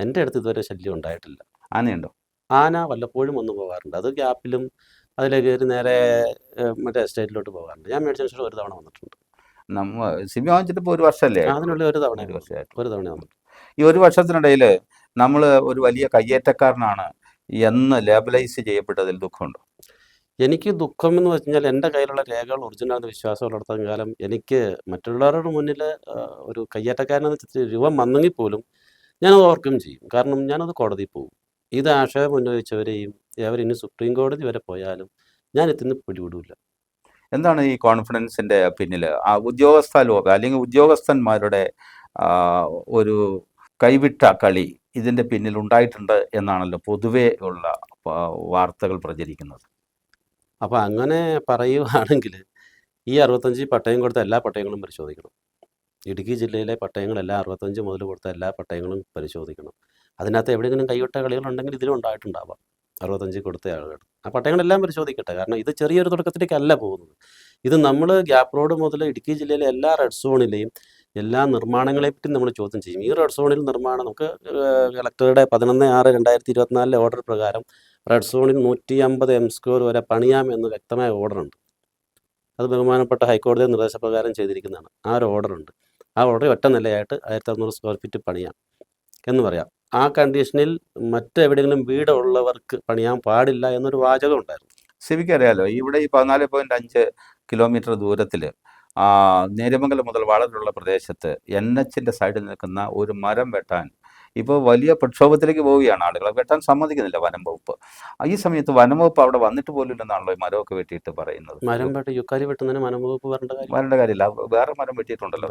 എൻ്റെ അടുത്ത് ഇതുവരെ ശല്യം ഉണ്ടായിട്ടില്ല. ആനയുണ്ടോ? ആന വല്ലപ്പോഴും ഒന്ന് പോകാറുണ്ട്, അത് ഗ്യാപ്പിലും അതിലേക്ക് കയറി നേരെ മറ്റേ എസ്റ്റേറ്റിലോട്ട് പോകാറുണ്ട്. ഞാൻ മേടിച്ചതിന് ശേഷം ഒരു തവണ വന്നിട്ടുണ്ട്. സിമി വാങ്ങിച്ചിട്ട് ഇപ്പോൾ 1 വർഷമല്ലേ? അതിനുള്ളിൽ ഒരു തവണ വന്നിട്ടുണ്ട്. ഈ 1 വർഷത്തിനിടയിൽ നമ്മൾ ഒരു വലിയ കയ്യേറ്റക്കാരനാണ് എന്ന് ലേബലൈസ് ചെയ്യപ്പെട്ടതിൽ ദുഃഖമുണ്ടോ? എനിക്ക് ദുഃഖം എന്ന് വെച്ച് കഴിഞ്ഞാൽ എൻ്റെ കയ്യിലുള്ള രേഖകൾ ഒറിജിനൽ വിശ്വാസമുള്ളിടത്തോളം കാലം എനിക്ക് മറ്റുള്ളവരുടെ മുന്നിൽ ഒരു കയ്യേറ്റക്കാരനെന്ന് രൂപം വന്നെങ്കിൽ പോലും ഞാനത് ഓർക്കുകയും ചെയ്യും. കാരണം ഞാനത് കോടതിയിൽ പോകും. ഇത് ആക്ഷേപം ഉന്നയിച്ചവരെയും അവരിനി സുപ്രീം കോടതി വരെ പോയാലും ഞാൻ ഇതിന് പിടിവിടില്ല. എന്താണ് ഈ കോൺഫിഡൻസിൻ്റെ പിന്നിൽ? ആ ഉദ്യോഗസ്ഥ ലോകം അല്ലെങ്കിൽ ഉദ്യോഗസ്ഥന്മാരുടെ ഒരു കൈവിട്ട കളി ഇതിൻ്റെ പിന്നിൽ ഉണ്ടായിട്ടുണ്ട് എന്നാണല്ലോ പൊതുവേ ഉള്ള വാർത്തകൾ പ്രചരിക്കുന്നത്. അപ്പോൾ അങ്ങനെ പറയുകയാണെങ്കിൽ ഈ 65 പട്ടയം കൊടുത്ത എല്ലാ പട്ടയങ്ങളും പരിശോധിക്കണം. ഇടുക്കി ജില്ലയിലെ പട്ടയങ്ങളെല്ലാം 65 മുതൽ കൊടുത്ത എല്ലാ പട്ടയങ്ങളും പരിശോധിക്കണം. അതിനകത്ത് എവിടെയെങ്കിലും കൈവിട്ട കളികളുണ്ടെങ്കിൽ ഇതിലും ഉണ്ടായിട്ടുണ്ടാവാം. 65 കൊടുത്ത ആളുകൾ ആ പട്ടയങ്ങളെല്ലാം പരിശോധിക്കട്ടെ. കാരണം ഇത് ചെറിയൊരു തുടക്കത്തിലേക്കല്ല പോകുന്നത്. ഇത് നമ്മൾ ഗ്യാപ്പ് റോഡ് മുതൽ ഇടുക്കി ജില്ലയിലെ എല്ലാ റെഡ് സോണിലെയും എല്ലാ നിർമ്മാണങ്ങളെപ്പറ്റി നമ്മൾ ചോദ്യം ചെയ്യും. ഈ റെഡ് സോണിൽ നിർമ്മാണം നമുക്ക് കളക്ടറുടെ 11/6/2024 ഓർഡർ പ്രകാരം റെഡ് സോണിൽ 150 m² വരെ പണിയാം എന്ന് വ്യക്തമായ ഓർഡറുണ്ട്. അത് ബഹുമാനപ്പെട്ട ഹൈക്കോടതി നിർദ്ദേശപ്രകാരം ചെയ്തിരിക്കുന്നതാണ്. ആ ഒരു ഓർഡറുണ്ട്. ആ ഓർഡർ ഒറ്റ നിലയായിട്ട് 1600 സ്ക്വയർ ഫീറ്റ് പണിയാം എന്ന് പറയാം. ആ കണ്ടീഷനിൽ മറ്റെവിടെയെങ്കിലും വീടുള്ളവർക്ക് പണിയാൻ പാടില്ല എന്നൊരു വാചകം ഉണ്ടായിരുന്നു. സിവിക്കറിയാലോ, ഇവിടെ ഈ 14.5 കിലോമീറ്റർ ദൂരത്തിൽ നേര്യമംഗലം മുതൽ വളരെയുള്ള പ്രദേശത്ത് NH സൈഡിൽ നിൽക്കുന്ന ഒരു മരം വെട്ടാൻ ഇപ്പോൾ വലിയ പ്രക്ഷോഭത്തിലേക്ക് പോവുകയാണ്. ആളുകളെ വെട്ടാൻ സമ്മതിക്കുന്നില്ല വനം വകുപ്പ്. ഈ സമയത്ത് വനം വകുപ്പ് അവിടെ വന്നിട്ട് പോലും ഇല്ലെന്നാണല്ലോ ഈ മരമൊക്കെ വെട്ടിയിട്ട് പറയുന്നത്. മരം വെട്ടി യുക്കാലി വെട്ടുന്നതിന് വനം വകുപ്പ് വരേണ്ട കാര്യമില്ല. വേറെ മരം വെട്ടിയിട്ടുണ്ടല്ലോ.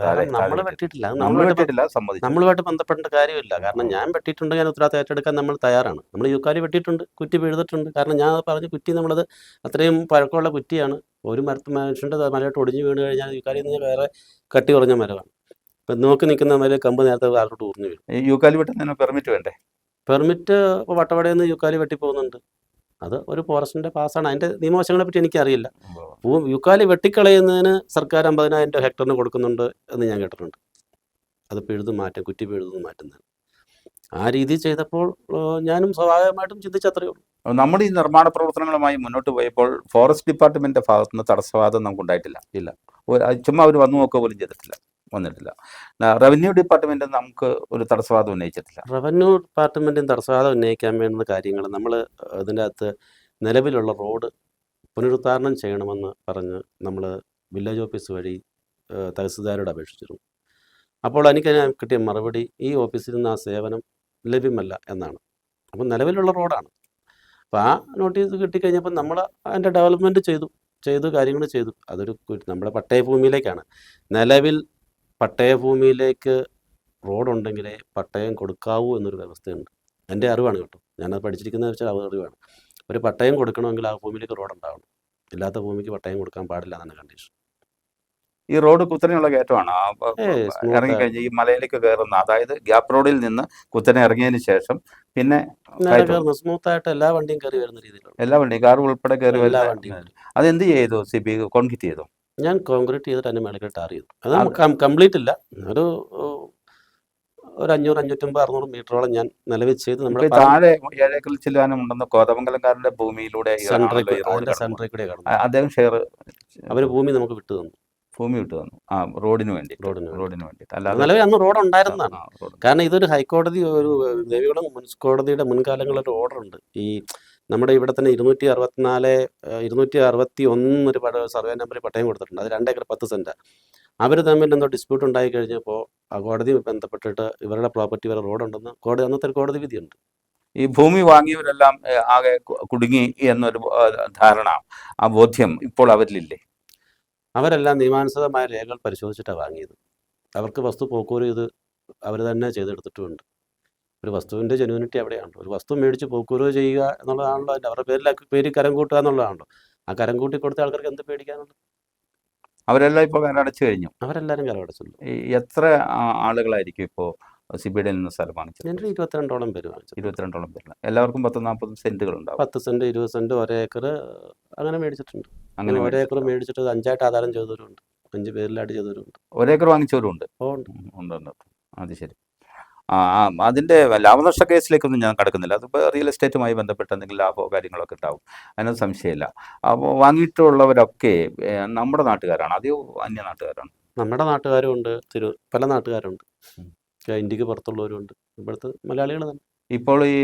നമ്മൾ വെട്ടിയിട്ടില്ല. സമ്മതിച്ചു. നമ്മളുമായിട്ട് ബന്ധപ്പെടേണ്ട കാര്യമില്ല. കാരണം ഞാൻ വെട്ടിയിട്ടുണ്ടെങ്കിൽ ഞാൻ ഉത്തരവാദിത്തം ഏറ്റെടുക്കാൻ നമ്മൾ തയ്യാറാണ്. നമ്മൾ യുക്കാലി വെട്ടിയിട്ടുണ്ട്, കുറ്റി പിഴുതിട്ടുണ്ട്. കാരണം ഞാൻ പറഞ്ഞ കുറ്റി നമ്മളത് അത്രയും പഴക്കമുള്ള കുറ്റിയാണ്. ഒരു മനുഷ്യൻ്റെ മരമായിട്ട് ഒടിഞ്ഞു വീണ് കഴിഞ്ഞാൽ യുക്കാലി എന്ന് പറഞ്ഞാൽ വേറെ കട്ടി കുറഞ്ഞ മരമാണ്. ഇപ്പം നോക്കി നിൽക്കുന്ന മരം കമ്പ് നേരത്തെ ആരോട്ട് ഊർന്നു വീഴും. യുക്കാലി വെട്ടുന്നതിന് പെർമിറ്റ് വേണ്ടേ? പെർമിറ്റ് ഇപ്പോൾ വട്ടവടയിൽ നിന്ന് യുക്കാലി വെട്ടി പോകുന്നുണ്ട്. അത് ഒരു ഫോറസ്റ്റിൻ്റെ പാസ്സാണ്. അതിൻ്റെ നിയമവശങ്ങളെ പറ്റി എനിക്കറിയില്ല. യുക്കാലി വെട്ടിക്കളയുന്നതിന് സർക്കാർ 50,000 ഹെക്ടറിന് കൊടുക്കുന്നുണ്ട് എന്ന് ഞാൻ കേട്ടിട്ടുണ്ട്. അത് കുറ്റി പിഴുതു മാറ്റുന്നത്. ആ രീതി ചെയ്തപ്പോൾ ഞാനും സ്വാഭാവികമായിട്ടും ചിന്തിച്ചത്രയേ ഉള്ളൂ. നമ്മുടെ ഈ നിർമ്മാണ പ്രവർത്തനങ്ങളുമായി മുന്നോട്ട് പോയപ്പോൾ ഫോറസ്റ്റ് ഡിപ്പാർട്ട്മെൻറ്റിൻ്റെ ഭാഗത്തുനിന്ന് തടസ്സവാദം നമുക്ക് ഉണ്ടായിട്ടില്ല. ഇല്ല. ചുമ്മാ അവർ വന്നു നോക്കുക പോലും വന്നിട്ടില്ല. റവന്യൂ ഡിപ്പാർട്ട്മെൻറ്റ് നമുക്ക് ഒരു തടസ്സവാദം ഉന്നയിച്ചിട്ടില്ല. റവന്യൂ ഡിപ്പാർട്ട്മെൻറ്റിന് തടസ്സവാദം ഉന്നയിക്കാൻ വേണ്ടുന്ന കാര്യങ്ങൾ നമ്മൾ അതിൻ്റെ അകത്ത് നിലവിലുള്ള റോഡ് പുനരുദ്ധാരണം ചെയ്യണമെന്ന് പറഞ്ഞ് നമ്മൾ വില്ലേജ് ഓഫീസ് വഴി തഹസിൽദാരോട് അപേക്ഷിച്ചിരുന്നു. അപ്പോൾ എനിക്ക് കിട്ടിയ മറുപടി ഈ ഓഫീസിൽ നിന്ന് ആ സേവനം ലഭ്യമല്ല എന്നാണ്. അപ്പം നിലവിലുള്ള റോഡാണ്. അപ്പോൾ ആ നോട്ടീസ് കിട്ടിക്കഴിഞ്ഞപ്പോൾ നമ്മൾ അതിൻ്റെ ഡെവലപ്മെൻറ്റ് ചെയ്തു കാര്യങ്ങൾ ചെയ്തു. അതൊരു നമ്മുടെ പട്ടയഭൂമിയിലേക്കാണ്. നിലവിൽ പട്ടയഭൂമിയിലേക്ക് റോഡുണ്ടെങ്കിലേ പട്ടയം കൊടുക്കാവൂ എന്നൊരു വ്യവസ്ഥയുണ്ട്. എൻ്റെ അറിവാണ് കേട്ടോ, ഞാനത് പഠിച്ചിരിക്കുന്നത് വെച്ചാൽ അറിവാണ്. ഒരു പട്ടയം കൊടുക്കണമെങ്കിൽ ആ ഭൂമിയിലേക്ക് റോഡ് ഉണ്ടാവണം. ഇല്ലാത്ത ഭൂമിക്ക് പട്ടയം കൊടുക്കാൻ പാടില്ല എന്നാണ് കണ്ടീഷൻ. ഈ റോഡ് കുത്തനെയുള്ള കയറ്റമാണ്. ഇറങ്ങിക്കഴിഞ്ഞ് ഈ മലയിലേക്ക് കയറുന്ന, അതായത് ഗ്യാപ്പ് റോഡിൽ നിന്ന് കുത്തനെ ഇറങ്ങിയതിന് ശേഷം പിന്നെ സ്മൂത്തായിട്ട് എല്ലാ വണ്ടിയും കയറി വരുന്ന രീതിയിലുള്ള എല്ലാ വണ്ടിയും, കാർ ഉൾപ്പെടെ കയറി എല്ലാ വണ്ടിയും. അതെന്ത് ചെയ്തു? CB കോൺക്രീറ്റ് ചെയ്തു? ഞാൻ കോൺക്രീറ്റ് ചെയ്തിട്ട് അതിന് മേളിൽ ടാർ ചെയ്തു. അത് കംപ്ലീറ്റ് ഇല്ല, ഒരു 500, 550, 600 മീറ്ററോളം ഞാൻ നിലവിൽ ചെയ്ത്. നമ്മുടെ താഴെ 7 ഏക്കറിൽ ചെല്ലാനുണ്ടെന്ന് കോതമംഗലംകാരന്റെ ഭൂമിയിലൂടെ അദ്ദേഹം ഷെയർ അവർ ഭൂമി നമുക്ക് വിട്ടു തന്നു. റോഡിന് വേണ്ടി. അല്ലാതെ നിലവിൽ അന്ന് റോഡ് ഉണ്ടായിരുന്നതാണ്. കാരണം ഇതൊരു ഹൈക്കോടതി, ഒരു ദേവികുളം കോടതിയുടെ മുൻകാലങ്ങളിലൊരു ഓർഡർ ഉണ്ട്. ഈ നമ്മുടെ ഇവിടെ തന്നെ 261 ഒരു സർവേ നമ്പറിൽ പട്ടയം കൊടുത്തിട്ടുണ്ട്. അത് 2 ഏക്കർ 10 സെൻറ്റാണ്. അവർ തമ്മിൽ എന്തോ ഡിസ്പ്യൂട്ട് ഉണ്ടായി കഴിഞ്ഞപ്പോൾ ആ കോടതി ബന്ധപ്പെട്ടിട്ട് ഇവരുടെ പ്രോപ്പർട്ടി വരെ റോഡുണ്ടെന്ന് അന്നത്തെ ഒരു കോടതി വിധിയുണ്ട്. ഈ ഭൂമി വാങ്ങിയവരെല്ലാം ആകെ കുടുങ്ങി എന്നൊരു ധാരണ, ആ ബോധ്യം ഇപ്പോൾ അവരിലില്ലേ? അവരെല്ലാം നിയമാനുസൃതമായ രേഖകൾ പരിശോധിച്ചിട്ടാണ് വാങ്ങിയത്. അവർക്ക് വസ്തു പോക്കൂറ് ചെയ്ത് അവർ തന്നെ ചെയ്തെടുത്തിട്ടുമുണ്ട്. ഒരു വസ്തുവിൻ്റെ ജെന്യൂനിറ്റി അവിടെയാണ്. ഒരു വസ്തു മേടിച്ച് പോക്കൂറ് ചെയ്യുക എന്നുള്ളതാണല്ലോ അവരുടെ പേരിൽ കരം കൂട്ടുക എന്നുള്ളതാണല്ലോ. ആ കരം കൂട്ടി കൊടുത്ത ആൾക്കാർക്ക് എന്ത് പേടിക്കാനുള്ളത്? അവരെല്ലാം ഇപ്പോൾ കരടച്ചു കഴിഞ്ഞു. അവരെല്ലാവരും കരമടച്ചുള്ളൂ. എത്ര ആളുകളായിരിക്കും ഇപ്പോൾ സിബിഡിയിൽ നിന്ന് സ്ഥലം വാങ്ങിച്ചത്? എൻ്റെ 22ഓളം പേര് വാങ്ങിച്ചു. 22ഓളം പേരിൽ എല്ലാവർക്കും 10-40 സെന്റുകൾ ഉണ്ടാവും. 10 സെന്റ് 20 സെന്റ് 1 ഏക്കർ അങ്ങനെ മേടിച്ചിട്ടുണ്ട്. അങ്ങനെ 1 ഏക്കർ മേടിച്ചിട്ട് 5ആയിട്ട് ആധാരം ചെയ്തവരുണ്ട്, 5 പേരിലായിട്ട് ചെയ്തവരുണ്ട്. 1 ഏക്കർ വാങ്ങിച്ചവരും ഉണ്ട്. ഉണ്ട്. അത് ശരി. അതിൻ്റെ ലാഭനഷ്ട കേസിലേക്കൊന്നും ഞാൻ കടക്കുന്നില്ല. അതിപ്പോൾ റിയൽ എസ്റ്റേറ്റുമായി ബന്ധപ്പെട്ട എന്തെങ്കിലും ലാഭമോ കാര്യങ്ങളൊക്കെ ഉണ്ടാവും, അതിനൊന്നും സംശയമില്ല. അപ്പോൾ വാങ്ങിയിട്ടുള്ളവരൊക്കെ നമ്മുടെ നാട്ടുകാരാണ്, അതെയോ അന്യ നാട്ടുകാരാണ്? നമ്മുടെ നാട്ടുകാരും ഉണ്ട്, പല നാട്ടുകാരുണ്ട്, ഇന്ത്യക്ക് പുറത്തുള്ളവരുണ്ട്, ഇവിടുത്തെ മലയാളികൾ തന്നെ. ഇപ്പോൾ ഈ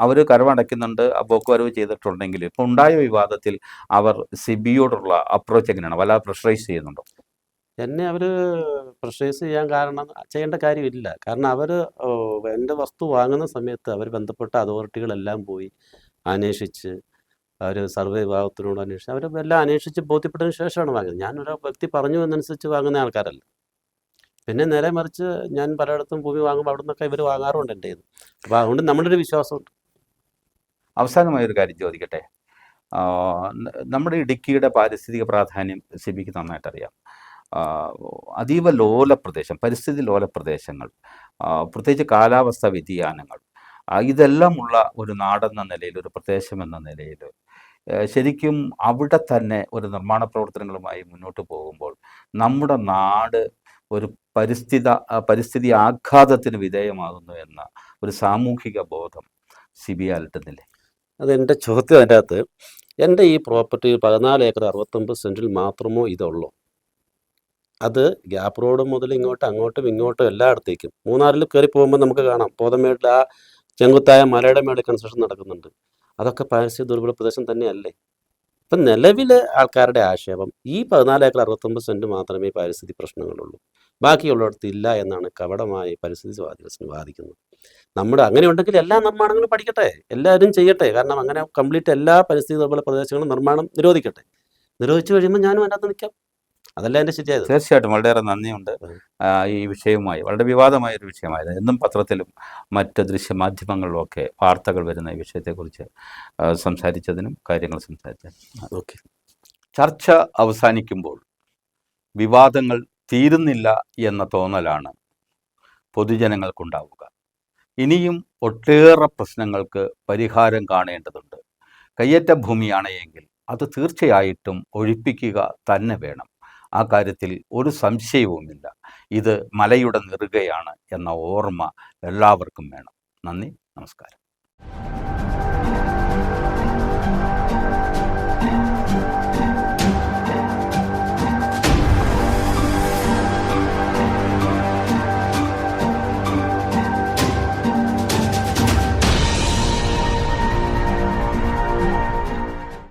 അവർ കരമടയ്ക്കുന്നുണ്ട്, പോക്കുവരവ് ചെയ്തിട്ടുണ്ടെങ്കിൽ ഇപ്പോൾ ഉണ്ടായ വിവാദത്തിൽ അവർ സിബിയോടുള്ള അപ്രോച്ച് എങ്ങനെയാണ്? വല്ലാതെ പ്രഷറൈസ് ചെയ്യുന്നുണ്ടോ? എന്നെ അവർ പ്രഷറൈസ് ചെയ്യേണ്ട കാര്യമില്ല. കാരണം അവർ എൻ്റെ വസ്തു വാങ്ങുന്ന സമയത്ത് അവർ ബന്ധപ്പെട്ട അതോറിറ്റികളെല്ലാം പോയി അന്വേഷിച്ച്, അവർ സർവേ വിഭാഗത്തിനോട് അന്വേഷിച്ച്, അവർ എല്ലാം അന്വേഷിച്ച് ബോധ്യപ്പെട്ടതിന് ശേഷമാണ് വാങ്ങുന്നത്. ഞാനൊരു വ്യക്തി പറഞ്ഞു എന്നനുസരിച്ച് വാങ്ങുന്ന ആൾക്കാരല്ല. പിന്നെ നേരെ മറിച്ച് ഞാൻ പലയിടത്തും ഭൂമി വാങ്ങുമ്പോൾ അവിടെ നിന്നൊക്കെ ഇവർ വാങ്ങാറുണ്ട് എൻ്റെ കയ്യിൽ. അപ്പോൾ അതുകൊണ്ട് നമ്മളൊരു വിശ്വാസമുണ്ട്. അവസാനമായൊരു കാര്യം ചോദിക്കട്ടെ. നമ്മുടെ ഇടുക്കിയുടെ പാരിസ്ഥിതിക പ്രാധാന്യം സിബിക്ക് നന്നായിട്ട് അറിയാം. അതീവ ലോല പ്രദേശം, പരിസ്ഥിതി ലോല പ്രദേശങ്ങൾ, പ്രത്യേകിച്ച് കാലാവസ്ഥ വ്യതിയാനങ്ങൾ, ഇതെല്ലാമുള്ള ഒരു നാടെന്ന നിലയിൽ, ഒരു പ്രദേശം എന്ന നിലയിൽ ശരിക്കും അവിടെ തന്നെ ഒരു നിർമ്മാണ പ്രവർത്തനങ്ങളുമായി മുന്നോട്ട് പോകുമ്പോൾ നമ്മുടെ നാട് ഒരു പരിസ്ഥിതി ആഘാതത്തിന് വിധേയമാകുന്നു എന്ന ഒരു സാമൂഹിക ബോധം സിബി അലട്ടുന്നില്ലേ? അതെൻ്റെ ചോദ്യം. അതിൻ്റെ അകത്ത് എൻ്റെ ഈ പ്രോപ്പർട്ടി 14 ഏക്കർ 69 സെൻറ്റിൽ മാത്രമോ ഇതുള്ളൂ? അത് ഗ്യാപ്പ് റോഡ് മുതൽ അങ്ങോട്ടും ഇങ്ങോട്ടും എല്ലായിടത്തേക്കും, മൂന്നാറിൽ കയറി പോകുമ്പോൾ നമുക്ക് കാണാം പോതമേടിൽ ആ ചെങ്കുത്തായ മലയുടെ മേളിൽ കൺസ്ട്രക്ഷൻ നടക്കുന്നുണ്ട്. അതൊക്കെ പരിസ്ഥിതി ദുർബല പ്രദേശം തന്നെയല്ലേ? ഇപ്പം നിലവിലെ ആൾക്കാരുടെ ആക്ഷേപം ഈ 14 ഏക്കർ 69 സെൻറ്റ് മാത്രമേ പരിസ്ഥിതി പ്രശ്നങ്ങളുള്ളൂ, ബാക്കിയുള്ളിടത്ത് ഇല്ല എന്നാണ് കപടമായി പരിസ്ഥിതി വാദിക്കുന്നത്. നമ്മുടെ അങ്ങനെ ഉണ്ടെങ്കിൽ എല്ലാ നിർമ്മാണങ്ങളും പഠിക്കട്ടെ, എല്ലാവരും ചെയ്യട്ടെ. കാരണം അങ്ങനെ കംപ്ലീറ്റ് എല്ലാ പരിസ്ഥിതി ദുർബല പ്രദേശങ്ങളും നിർമ്മാണം നിരോധിക്കട്ടെ. നിരോധിച്ചു കഴിയുമ്പോൾ ഞാനും അതിനകത്ത് നിൽക്കാം. അതല്ല എൻ്റെ ശരിയായത്. തീർച്ചയായിട്ടും വളരെയേറെ നന്ദിയുണ്ട്. ഈ വിഷയവുമായി വളരെ വിവാദമായൊരു വിഷയമായത്, എന്നും പത്രത്തിലും മറ്റ് ദൃശ്യമാധ്യമങ്ങളിലും ഒക്കെ വാർത്തകൾ വരുന്ന ഈ വിഷയത്തെക്കുറിച്ച് സംസാരിച്ചതിനും കാര്യങ്ങൾ സംസാരിച്ചതിനും ഓക്കെ. ചർച്ച അവസാനിക്കുമ്പോൾ വിവാദങ്ങൾ തീരുന്നില്ല എന്ന തോന്നലാണ് പൊതുജനങ്ങൾക്കുണ്ടാവുക. ഇനിയും ഒട്ടേറെ പ്രശ്നങ്ങൾക്ക് പരിഹാരം കാണേണ്ടതുണ്ട്. കയ്യേറ്റ ഭൂമിയാണ് എങ്കിൽ അത് തീർച്ചയായിട്ടും ഒഴിപ്പിക്കുക തന്നെ വേണം. ആ കാര്യത്തിൽ ഒരു സംശയവുമില്ല. ഇത് മലയുടെ നെറുകയാണ് എന്ന ഓർമ്മ എല്ലാവർക്കും വേണം. നന്ദി, നമസ്കാരം.